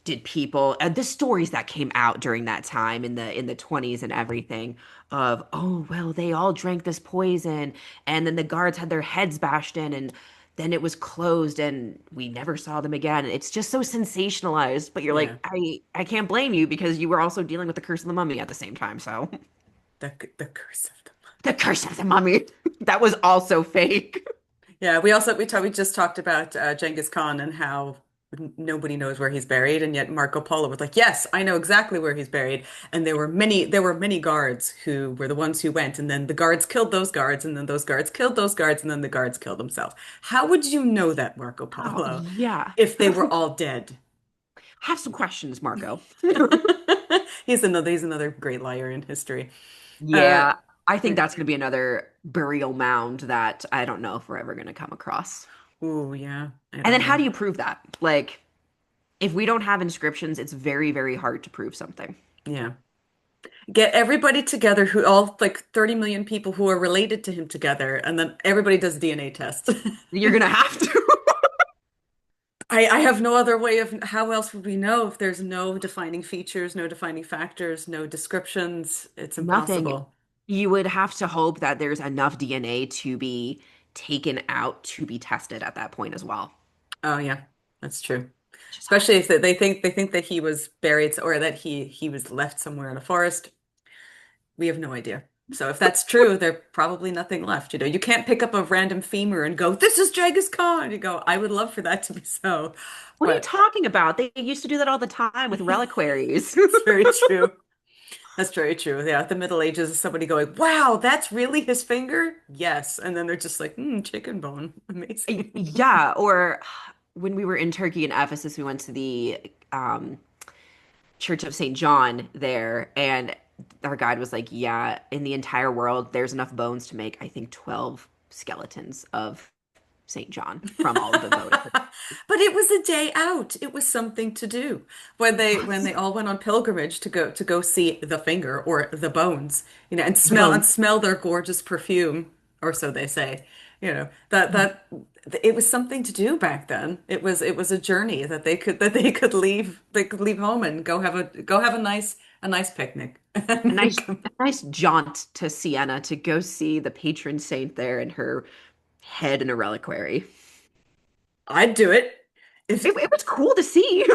B: did people the stories that came out during that time in the 20s and everything of, oh well, they all drank this poison and then the guards had their heads bashed in and then it was closed and we never saw them again. It's just so sensationalized, but you're
A: Yeah,
B: like, I can't blame you because you were also dealing with the curse of the mummy at the same time. So
A: the curse of them.
B: the curse of the mummy, that was also fake.
A: Yeah, we just talked about Genghis Khan and how nobody knows where he's buried, and yet Marco Polo was like, "Yes, I know exactly where he's buried." And there were many guards who were the ones who went, and then the guards killed those guards, and then those guards killed those guards, and then the guards killed themselves. How would you know that, Marco
B: Oh
A: Polo,
B: yeah.
A: if they were all dead?
B: Have some questions, Marco.
A: He's another great liar in history. Uh,
B: Yeah, I think that's going to be another burial mound that I don't know if we're ever going to come across.
A: ooh, yeah, I
B: And
A: don't
B: then how do
A: know.
B: you prove that? Like, if we don't have inscriptions, it's very, very hard to prove something.
A: Yeah. Get everybody together who all like 30 million people who are related to him together, and then everybody does DNA tests.
B: You're going to have to.
A: I have no other way of how else would we know if there's no defining features, no defining factors, no descriptions? It's
B: Nothing.
A: impossible.
B: You would have to hope that there's enough DNA to be taken out to be tested at that point as well.
A: Oh yeah, that's true.
B: Just hope.
A: Especially if they think that he was buried or that he was left somewhere in a forest. We have no idea. So if that's true, there's probably nothing left. You can't pick up a random femur and go, "This is Genghis Khan." You go, "I would love for that to be so,"
B: What are you
A: but
B: talking about? They used to do that all the time with reliquaries.
A: it's very true. That's very true. Yeah, the Middle Ages, somebody going, "Wow, that's really his finger?" Yes, and then they're just like, chicken bone, amazing."
B: Yeah, or when we were in Turkey and Ephesus, we went to the Church of St. John there, and our guide was like, yeah, in the entire world, there's enough bones to make, I think, 12 skeletons of St. John from all of the votive.
A: But it was a day out. It was something to do when they
B: Was
A: all went on pilgrimage to go see the finger or the bones, and
B: the bones.
A: smell their gorgeous perfume, or so they say. That it was something to do back then. It was a journey that they could leave home and go have a nice picnic.
B: A
A: And then
B: nice,
A: come.
B: a nice jaunt to Siena to go see the patron saint there and her head in a reliquary.
A: I'd do it. If
B: It was cool to see.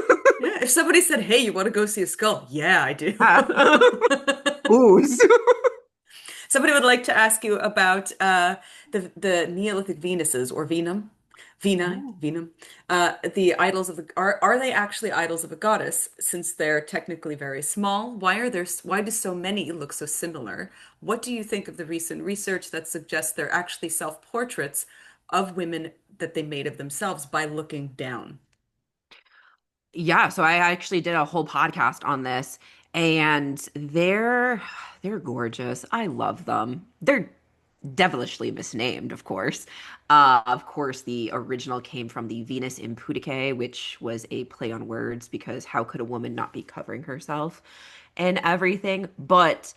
A: Yeah, if somebody said, "Hey, you want to go see a skull?" Yeah, I do.
B: Yeah. Ooze.
A: Somebody would like to ask you about the Neolithic Venuses or
B: Oh.
A: Venum. The idols of are they actually idols of a goddess since they're technically very small? Why do so many look so similar? What do you think of the recent research that suggests they're actually self-portraits of women that they made of themselves by looking down?
B: Yeah, so I actually did a whole podcast on this and they're gorgeous. I love them. They're devilishly misnamed, of course. Of course, the original came from the Venus Impudicae, which was a play on words because how could a woman not be covering herself and everything? But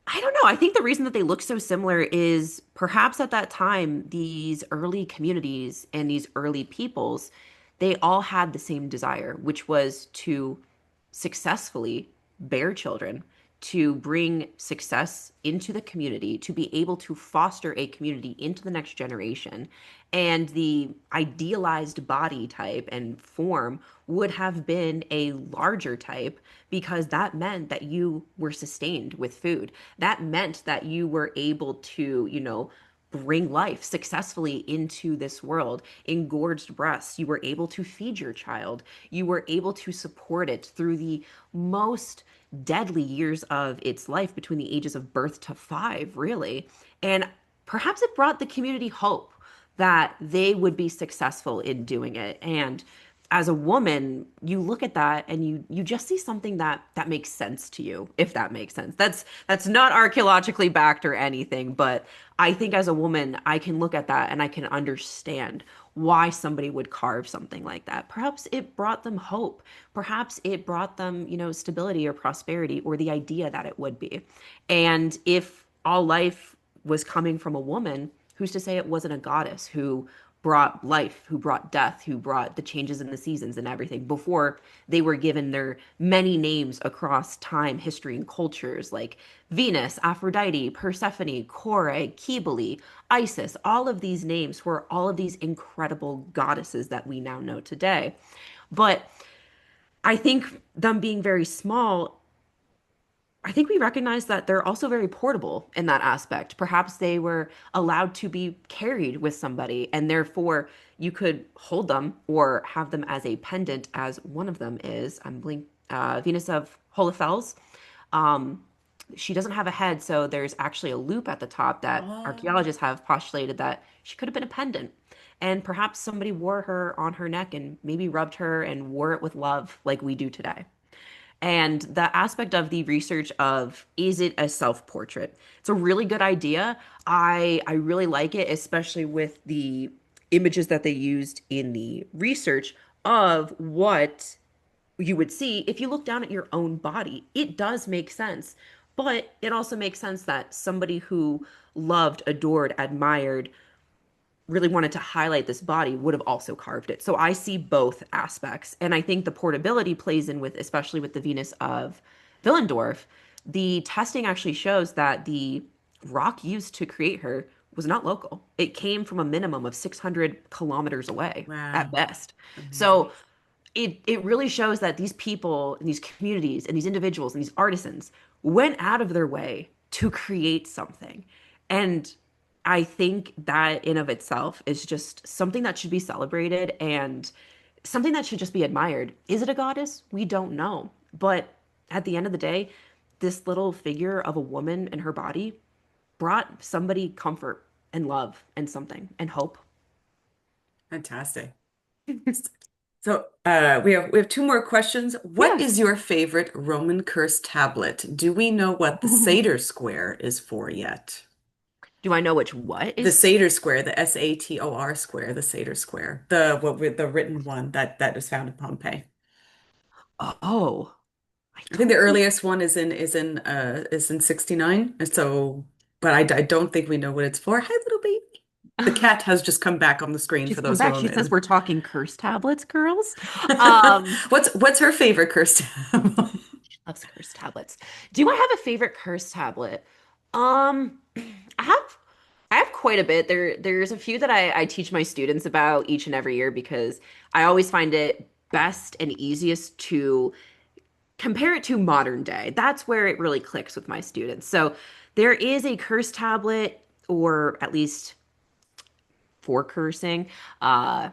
B: I don't know. I think the reason that they look so similar is perhaps at that time, these early communities and these early peoples, they all had the same desire, which was to successfully bear children, to bring success into the community, to be able to foster a community into the next generation. And the idealized body type and form would have been a larger type because that meant that you were sustained with food. That meant that you were able to, bring life successfully into this world. Engorged breasts, you were able to feed your child. You were able to support it through the most deadly years of its life between the ages of birth to 5, really. And perhaps it brought the community hope that they would be successful in doing it. And as a woman, you look at that and you just see something that makes sense to you, if that makes sense. That's not archaeologically backed or anything, but I think as a woman, I can look at that and I can understand why somebody would carve something like that. Perhaps it brought them hope. Perhaps it brought them, stability or prosperity or the idea that it would be. And if all life was coming from a woman, who's to say it wasn't a goddess who brought life, who brought death, who brought the changes in the seasons and everything before they were given their many names across time, history, and cultures like Venus, Aphrodite, Persephone, Kore, Cybele, Isis, all of these names for all of these incredible goddesses that we now know today. But I think them being very small, I think we recognize that they're also very portable in that aspect. Perhaps they were allowed to be carried with somebody, and therefore you could hold them or have them as a pendant, as one of them is. Venus of Holofels. Um, she doesn't have a head, so there's actually a loop at the top that
A: Oh,
B: archaeologists have postulated that she could have been a pendant. And perhaps somebody wore her on her neck and maybe rubbed her and wore it with love like we do today. And the aspect of the research of is it a self-portrait? It's a really good idea. I really like it, especially with the images that they used in the research of what you would see if you look down at your own body. It does make sense. But it also makes sense that somebody who loved, adored, admired, really wanted to highlight this body would have also carved it. So I see both aspects. And I think the portability plays in with, especially with the Venus of Willendorf, the testing actually shows that the rock used to create her was not local. It came from a minimum of 600 kilometers away at
A: wow.
B: best.
A: Amazing.
B: So it really shows that these people and these communities and these individuals and these artisans went out of their way to create something. And I think that in of itself is just something that should be celebrated and something that should just be admired. Is it a goddess? We don't know. But at the end of the day, this little figure of a woman and her body brought somebody comfort and love and something and hope.
A: Fantastic. So we have two more questions. What
B: Yeah.
A: is your favorite Roman curse tablet? Do we know what the Satyr square is for yet?
B: Do I know which what
A: The
B: is?
A: Satyr square, the Sator square, the Satyr square, the what with the written one that was found in Pompeii.
B: Oh, I
A: I think the
B: don't think.
A: earliest one is in 69. And so, but I don't think we know what it's for. Hi, little baby. The cat has just come back on the screen
B: She's
A: for
B: come
A: those who
B: back.
A: are
B: She says
A: in.
B: we're talking curse tablets, girls. Um,
A: What's her favorite curse tab?
B: she loves curse tablets. Do I have a favorite curse tablet? Um, I have I have quite a bit. There's a few that I teach my students about each and every year because I always find it best and easiest to compare it to modern day. That's where it really clicks with my students. So there is a curse tablet, or at least for cursing, kind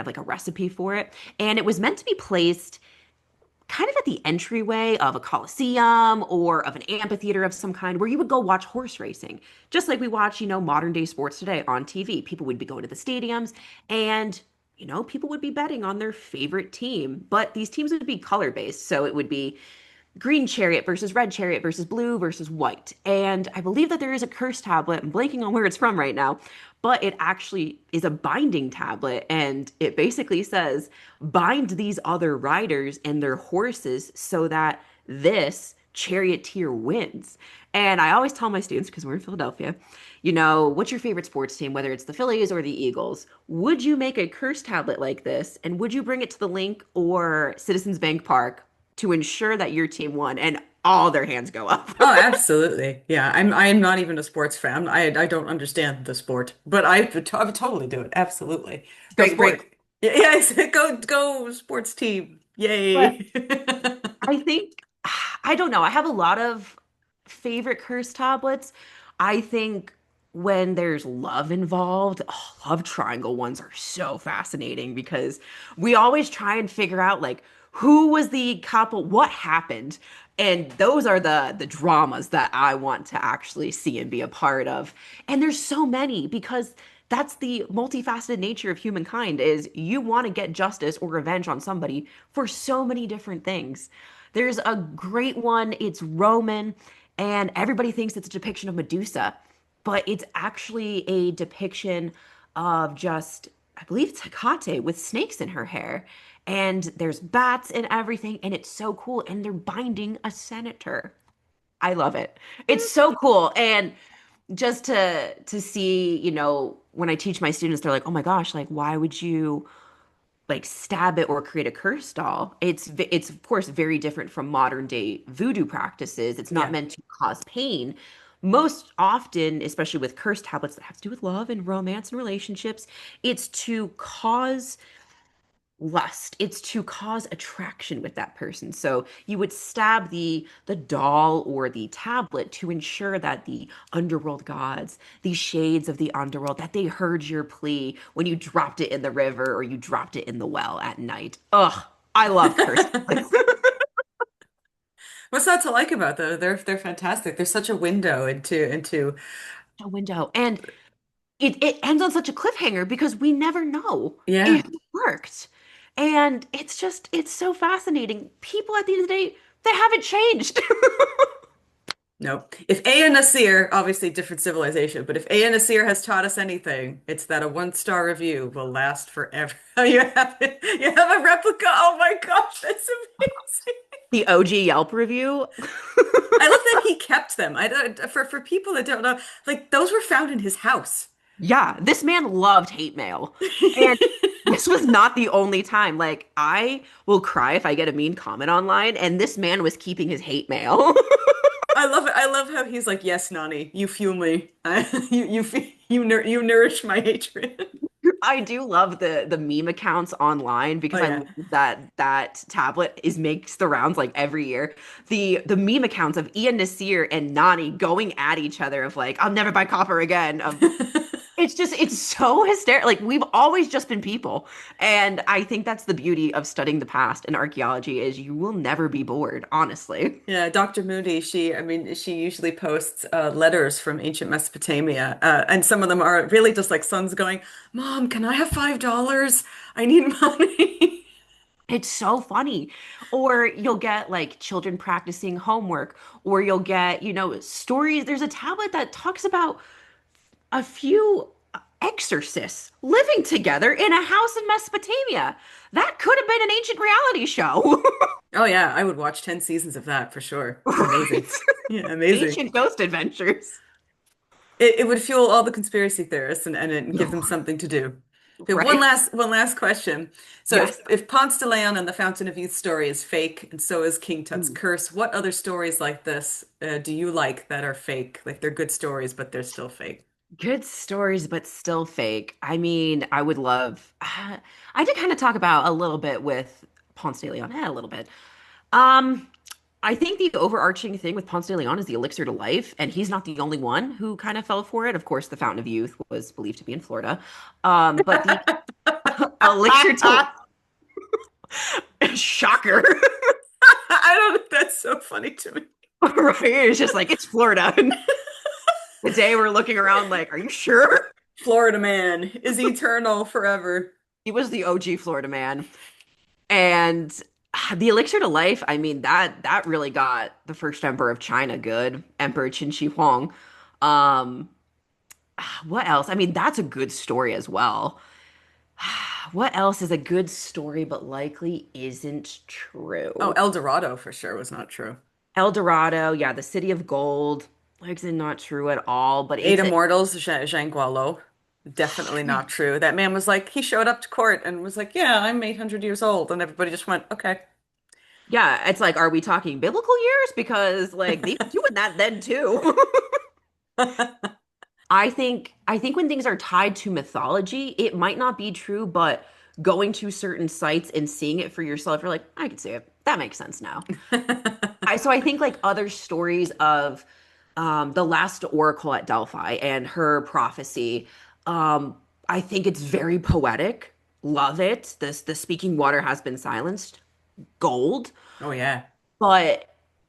B: of like a recipe for it. And it was meant to be placed kind of at the entryway of a coliseum or of an amphitheater of some kind where you would go watch horse racing. Just like we watch, modern day sports today on TV. People would be going to the stadiums and people would be betting on their favorite team, but these teams would be color based. So it would be green chariot versus red chariot versus blue versus white. And I believe that there is a curse tablet. I'm blanking on where it's from right now, but it actually is a binding tablet. And it basically says, bind these other riders and their horses so that this charioteer wins. And I always tell my students, because we're in Philadelphia, what's your favorite sports team, whether it's the Phillies or the Eagles? Would you make a curse tablet like this? And would you bring it to the link or Citizens Bank Park to ensure that your team won? And all their hands go up.
A: Oh, absolutely. Yeah, I'm not even a sports fan. I don't understand the sport, but I would totally do it. Absolutely.
B: Go
A: Great,
B: sports.
A: great. Yes, go sports team.
B: But
A: Yay.
B: I think, I don't know. I have a lot of favorite curse tablets. I think when there's love involved, love triangle ones are so fascinating because we always try and figure out like who was the couple, what happened. And those are the dramas that I want to actually see and be a part of. And there's so many because that's the multifaceted nature of humankind is you want to get justice or revenge on somebody for so many different things. There's a great one, it's Roman, and everybody thinks it's a depiction of Medusa, but it's actually a depiction of just, I believe it's Hecate with snakes in her hair. And there's bats and everything, and it's so cool. And they're binding a senator. I love it. It's so cool. And just to see, when I teach my students, they're like, "Oh my gosh, like why would you like stab it or create a curse doll?" It's of course very different from modern day voodoo practices. It's not
A: Yeah.
B: meant to cause pain. Most often, especially with curse tablets that have to do with love and romance and relationships, it's to cause lust. It's to cause attraction with that person. So you would stab the doll or the tablet to ensure that the underworld gods, the shades of the underworld, that they heard your plea when you dropped it in the river or you dropped it in the well at night. Ugh, I love curse tablets.
A: What's not to like about them? They're fantastic. They're such a window into
B: A window. And it ends on such a cliffhanger because we never know
A: yeah.
B: if it worked. And it's so fascinating. People at the end of the day, they haven't changed.
A: Nope. If Ea Nasir, obviously different civilization, but if Ea Nasir has taught us anything, it's that a one-star review will last forever. You have a replica. Oh my gosh, that's amazing.
B: The OG Yelp review.
A: I love that he kept them. I don't for people that don't know, like those were found in his house.
B: Yeah, this man loved hate mail. And this was not the only time. Like, I will cry if I get a mean comment online, and this man was keeping his hate mail.
A: I love it. I love how he's like, "Yes, Nani, you fuel me. You nourish my hatred."
B: I do love the meme accounts online
A: Oh
B: because I
A: yeah.
B: love that that tablet is makes the rounds like every year. The meme accounts of Ian Nasir and Nani going at each other of like, I'll never buy copper again. Of it's so hysterical. Like we've always just been people. And I think that's the beauty of studying the past in archaeology is you will never be bored, honestly.
A: Yeah, Dr. Moody, I mean, she usually posts letters from ancient Mesopotamia, and some of them are really just like sons going, "Mom, can I have $5? I need money."
B: It's so funny. Or you'll get like children practicing homework, or you'll get, stories. There's a tablet that talks about a few exorcists living together in a house in Mesopotamia. That could have been an ancient reality show.
A: Oh yeah, I would watch 10 seasons of that for sure. Amazing.
B: Right?
A: Yeah, amazing.
B: Ancient ghost adventures.
A: It would fuel all the conspiracy theorists and give them something to do. Okay,
B: Right?
A: one last question. So
B: Yes.
A: if Ponce de Leon and the Fountain of Youth story is fake, and so is King Tut's
B: Ooh.
A: curse, what other stories like this do you like that are fake? Like they're good stories, but they're still fake.
B: Good stories, but still fake. I mean, I would love. I did kind of talk about a little bit with Ponce de Leon, a little bit. Um, I think the overarching thing with Ponce de Leon is the elixir to life, and he's not the only one who kind of fell for it. Of course, the Fountain of Youth was believed to be in Florida. But the elixir to shocker,
A: I don't, that's so funny to me.
B: right? It's just like it's Florida. And today we're looking around like, are you sure?
A: Florida man is eternal forever.
B: He was the OG Florida man. And the elixir to life, I mean, that really got the first emperor of China good, Emperor Qin Shi Huang. Um, what else? I mean, that's a good story as well. What else is a good story but likely isn't
A: Oh,
B: true?
A: El Dorado for sure was not true.
B: El Dorado, yeah, the City of Gold, likely not true at all, but
A: Eight
B: it's a
A: Immortals, Jean Gualo. Definitely not true. That man was like, he showed up to court and was like, "Yeah, I'm 800 years old." And everybody just went, "Okay."
B: yeah, it's like, are we talking biblical years? Because like they were doing that then too. I think when things are tied to mythology, it might not be true, but going to certain sites and seeing it for yourself, you're like, I can see it. That makes sense now. I think like other stories of the last oracle at Delphi and her prophecy, I think it's very poetic. Love it. The speaking water has been silenced. Gold.
A: Oh yeah.
B: But,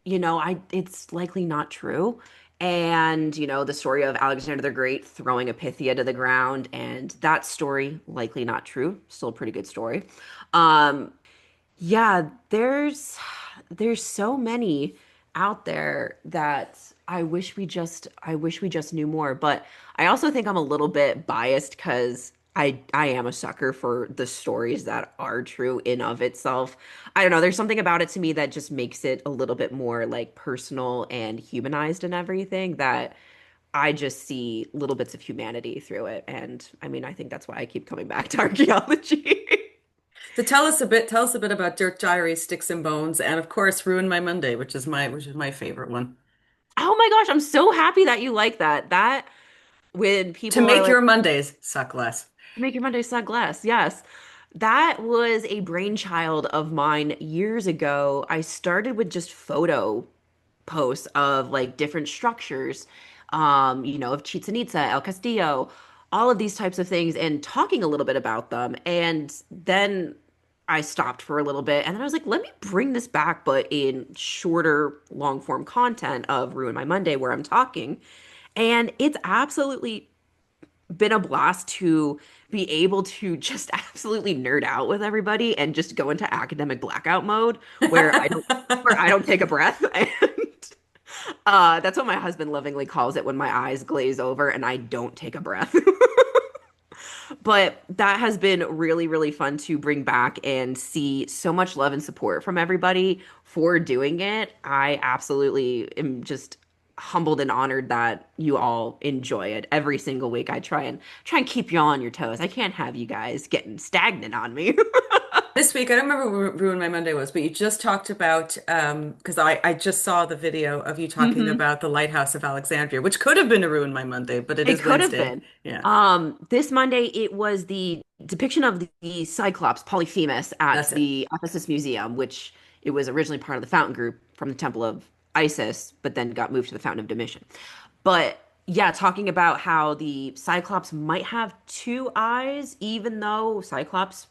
B: I it's likely not true. And, the story of Alexander the Great throwing a Pythia to the ground, and that story likely not true. Still a pretty good story. Um, yeah, there's so many out there that I wish we just knew more. But I also think I'm a little bit biased because I am a sucker for the stories that are true in of itself. I don't know, there's something about it to me that just makes it a little bit more like personal and humanized and everything that I just see little bits of humanity through it. And I mean, I think that's why I keep coming back to archaeology.
A: So tell us a bit about Dirk Diaries, Sticks and Bones, and of course, Ruin My Monday, which is my favorite one.
B: Oh my gosh, I'm so happy that you like that. That when
A: To
B: people are
A: make
B: like,
A: your Mondays suck less.
B: make your Monday suck less. Yes. That was a brainchild of mine years ago. I started with just photo posts of like different structures, of Chichen Itza, El Castillo, all of these types of things, and talking a little bit about them. And then I stopped for a little bit, and then I was like, let me bring this back, but in shorter, long form content of Ruin My Monday, where I'm talking. And it's absolutely been a blast to be able to just absolutely nerd out with everybody and just go into academic blackout mode where I don't take a breath. And that's what my husband lovingly calls it when my eyes glaze over and I don't take a breath. But that has been really, really fun to bring back and see so much love and support from everybody for doing it. I absolutely am just humbled and honored that you all enjoy it every single week. I try and keep you all on your toes. I can't have you guys getting stagnant on me.
A: This week, I don't remember what Ruin My Monday was, but you just talked about because I just saw the video of you talking
B: hmm
A: about the Lighthouse of Alexandria, which could have been a Ruin My Monday, but it
B: It
A: is
B: could have
A: Wednesday.
B: been.
A: Yeah,
B: This Monday, it was the depiction of the Cyclops Polyphemus at
A: that's it.
B: the Ephesus Museum, which it was originally part of the Fountain Group from the Temple of Isis, but then got moved to the Fountain of Domitian. But yeah, talking about how the Cyclops might have two eyes, even though Cyclops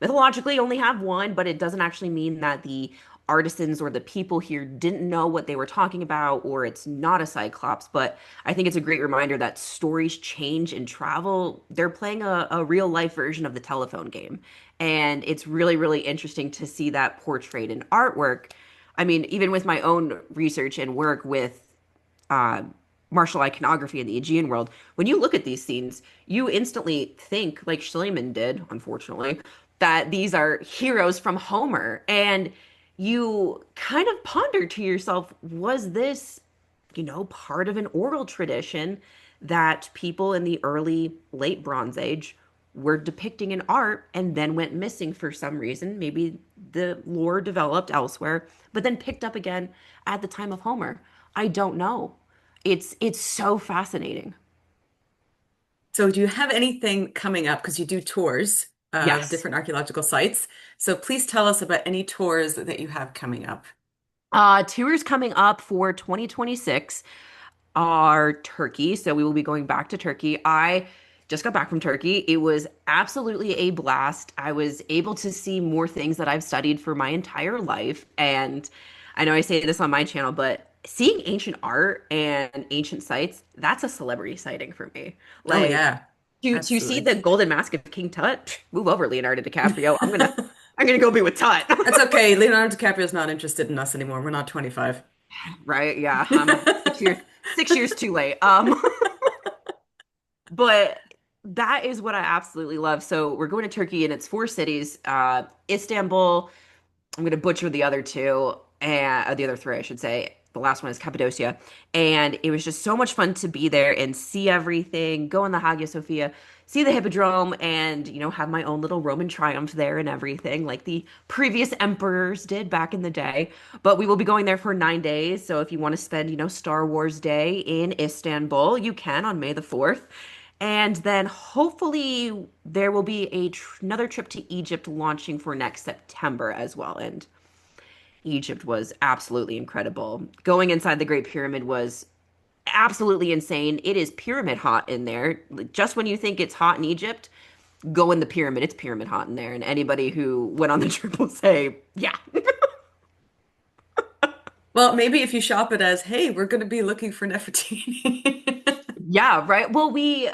B: mythologically only have one, but it doesn't actually mean that the artisans or the people here didn't know what they were talking about, or it's not a cyclops. But I think it's a great reminder that stories change and travel. They're playing a real life version of the telephone game. And it's really, really interesting to see that portrayed in artwork. I mean, even with my own research and work with uh, martial iconography in the Aegean world, when you look at these scenes, you instantly think, like Schliemann did, unfortunately, that these are heroes from Homer. And you kind of ponder to yourself, was this, part of an oral tradition that people in the early, late Bronze Age were depicting in art and then went missing for some reason? Maybe the lore developed elsewhere, but then picked up again at the time of Homer. I don't know. It's so fascinating.
A: So, do you have anything coming up? Because you do tours of
B: Yes.
A: different archaeological sites. So, please tell us about any tours that you have coming up.
B: Tours coming up for 2026 are Turkey. So we will be going back to Turkey. I just got back from Turkey. It was absolutely a blast. I was able to see more things that I've studied for my entire life. And I know I say this on my channel, but seeing ancient art and ancient sites, that's a celebrity sighting for me.
A: Oh,
B: Like
A: yeah,
B: to see
A: absolutely.
B: the golden mask of King Tut, move over, Leonardo DiCaprio. I'm gonna go be with Tut.
A: That's okay. Leonardo DiCaprio's not interested in us anymore. We're not 25.
B: Right? Yeah. I'm 6 years too late. But that is what I absolutely love. So we're going to Turkey and it's four cities. Istanbul, I'm going to butcher the other two, and the other three, I should say. The last one is Cappadocia. And it was just so much fun to be there and see everything, go in the Hagia Sophia, see the Hippodrome, and, have my own little Roman triumph there and everything, like the previous emperors did back in the day. But we will be going there for 9 days. So if you want to spend, Star Wars Day in Istanbul, you can on May the 4th. And then hopefully there will be another trip to Egypt launching for next September as well. And Egypt was absolutely incredible. Going inside the Great Pyramid was absolutely insane. It is pyramid hot in there. Just when you think it's hot in Egypt, go in the pyramid. It's pyramid hot in there. And anybody who went on the trip will say, yeah.
A: Well, maybe if you shop it as, hey, we're going to be looking for Nefertiti.
B: Yeah, right. Well, we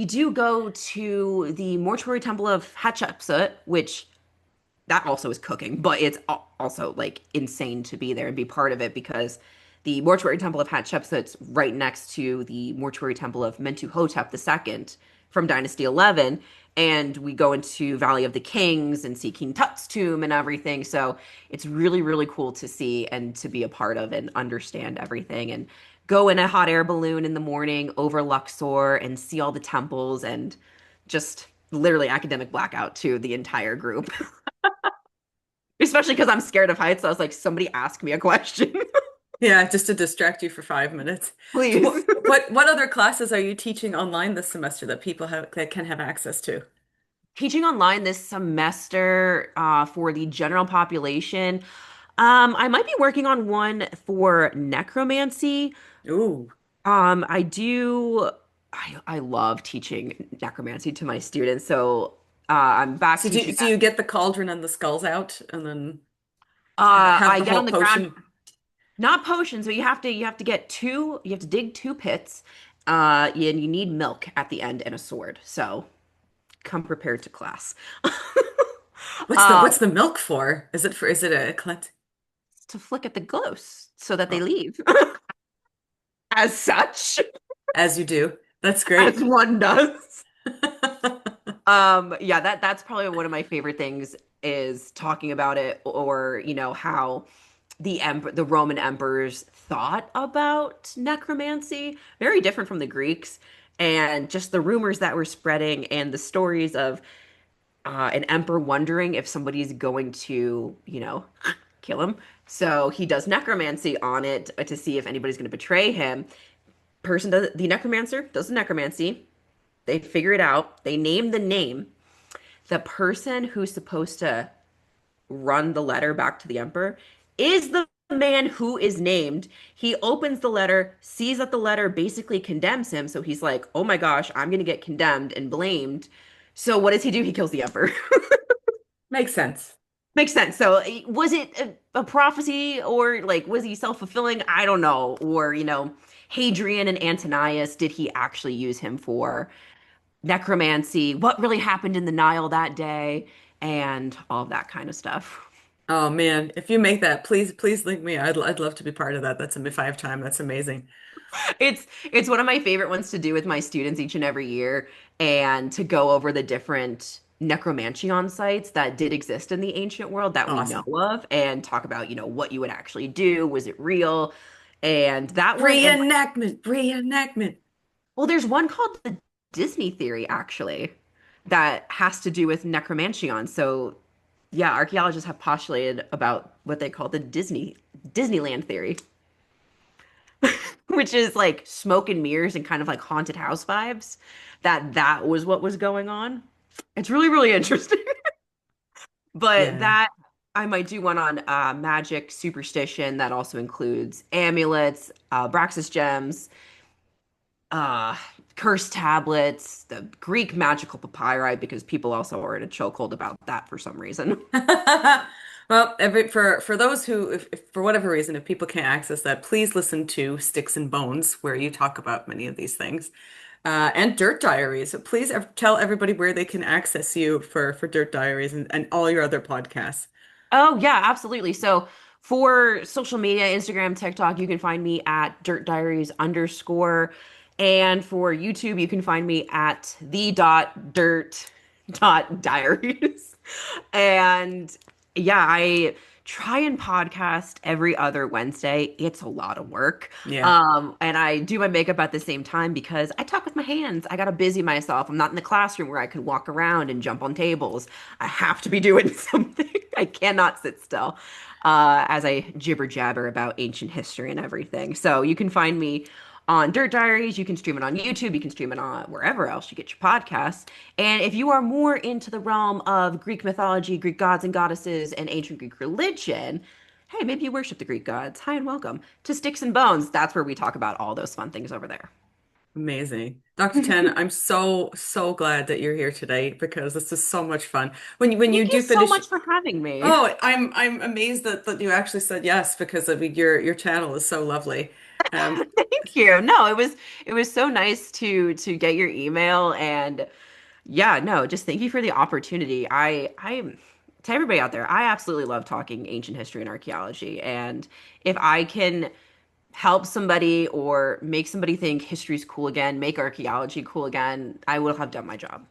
B: do go to the mortuary temple of Hatshepsut, which that also is cooking, but it's also like insane to be there and be part of it because the mortuary temple of Hatshepsut's right next to the mortuary temple of Mentuhotep II from Dynasty 11. And we go into Valley of the Kings and see King Tut's tomb and everything. So it's really, really cool to see and to be a part of and understand everything. And go in a hot air balloon in the morning over Luxor and see all the temples and just literally academic blackout to the entire group. Especially because I'm scared of heights. So I was like, somebody ask me a question,
A: Yeah, just to distract you for 5 minutes.
B: please.
A: What other classes are you teaching online this semester that people have that can have access to?
B: Teaching online this semester for the general population. I might be working on one for necromancy.
A: Ooh.
B: I do. I love teaching necromancy to my students, so I'm back
A: So
B: teaching
A: do
B: that.
A: you get the cauldron and the skulls out and then have
B: I
A: the
B: get
A: whole
B: on the ground,
A: potion?
B: not potions, but you have to get two. You have to dig two pits, and you need milk at the end and a sword. So come prepared to class. Uh,
A: What's the milk for? Is it a cleanse?
B: to flick at the ghosts so that they
A: Oh,
B: leave. As such,
A: as you do. That's
B: as
A: great.
B: one does. Yeah, that's probably one of my favorite things is talking about it, or how the Roman emperors thought about necromancy, very different from the Greeks, and just the rumors that were spreading and the stories of an emperor wondering if somebody's going to, kill him. So he does necromancy on it to see if anybody's going to betray him. The necromancer does the necromancy. They figure it out. They name the name. The person who's supposed to run the letter back to the emperor is the man who is named. He opens the letter, sees that the letter basically condemns him. So he's like, oh my gosh, I'm going to get condemned and blamed. So what does he do? He kills the emperor.
A: Makes sense.
B: Makes sense. So was it a prophecy or like was he self-fulfilling? I don't know. Or, Hadrian and Antonius, did he actually use him for necromancy? What really happened in the Nile that day? And all of that kind of stuff.
A: Oh man, if you make that, please link me. I'd love to be part of that. If I have time, that's amazing.
B: It's one of my favorite ones to do with my students each and every year and to go over the different necromantion sites that did exist in the ancient world that we know
A: Awesome.
B: of and talk about, what you would actually do. Was it real? And that one, and
A: Reenactment.
B: well, there's one called the Disney theory actually that has to do with necromantion. So yeah, archaeologists have postulated about what they call the Disneyland theory, which is like smoke and mirrors and kind of like haunted house vibes, that was what was going on. It's really, really interesting. But
A: Yeah.
B: that I might do one on magic superstition that also includes amulets, Braxis gems, uh, cursed tablets, the Greek magical papyri, because people also are in a chokehold about that for some reason.
A: Well, for those who, if for whatever reason, if people can't access that, please listen to Sticks and Bones, where you talk about many of these things, and Dirt Diaries. Please tell everybody where they can access you for Dirt Diaries and all your other podcasts.
B: Oh, yeah, absolutely. So for social media, Instagram, TikTok, you can find me at Dirt Diaries underscore. And for YouTube, you can find me at the dot dirt dot diaries. And yeah, I try and podcast every other Wednesday. It's a lot of work.
A: Yeah.
B: And I do my makeup at the same time because I talk with my hands. I gotta busy myself. I'm not in the classroom where I can walk around and jump on tables. I have to be doing something. I cannot sit still as I jibber jabber about ancient history and everything. So you can find me on Dirt Diaries. You can stream it on YouTube. You can stream it on wherever else you get your podcasts. And if you are more into the realm of Greek mythology, Greek gods and goddesses, and ancient Greek religion, hey, maybe you worship the Greek gods. Hi and welcome to Sticks and Bones. That's where we talk about all those fun things over there.
A: Amazing. Dr. Tenn, I'm so glad that you're here today because this is so much fun. When you
B: Thank you
A: do
B: so
A: finish,
B: much for having me.
A: oh, I'm amazed that you actually said yes because of your channel is so lovely. Um,
B: Thank you. No, it was so nice to get your email and yeah, no, just thank you for the opportunity. I to everybody out there, I absolutely love talking ancient history and archaeology. And if I can help somebody or make somebody think history's cool again, make archaeology cool again, I will have done my job.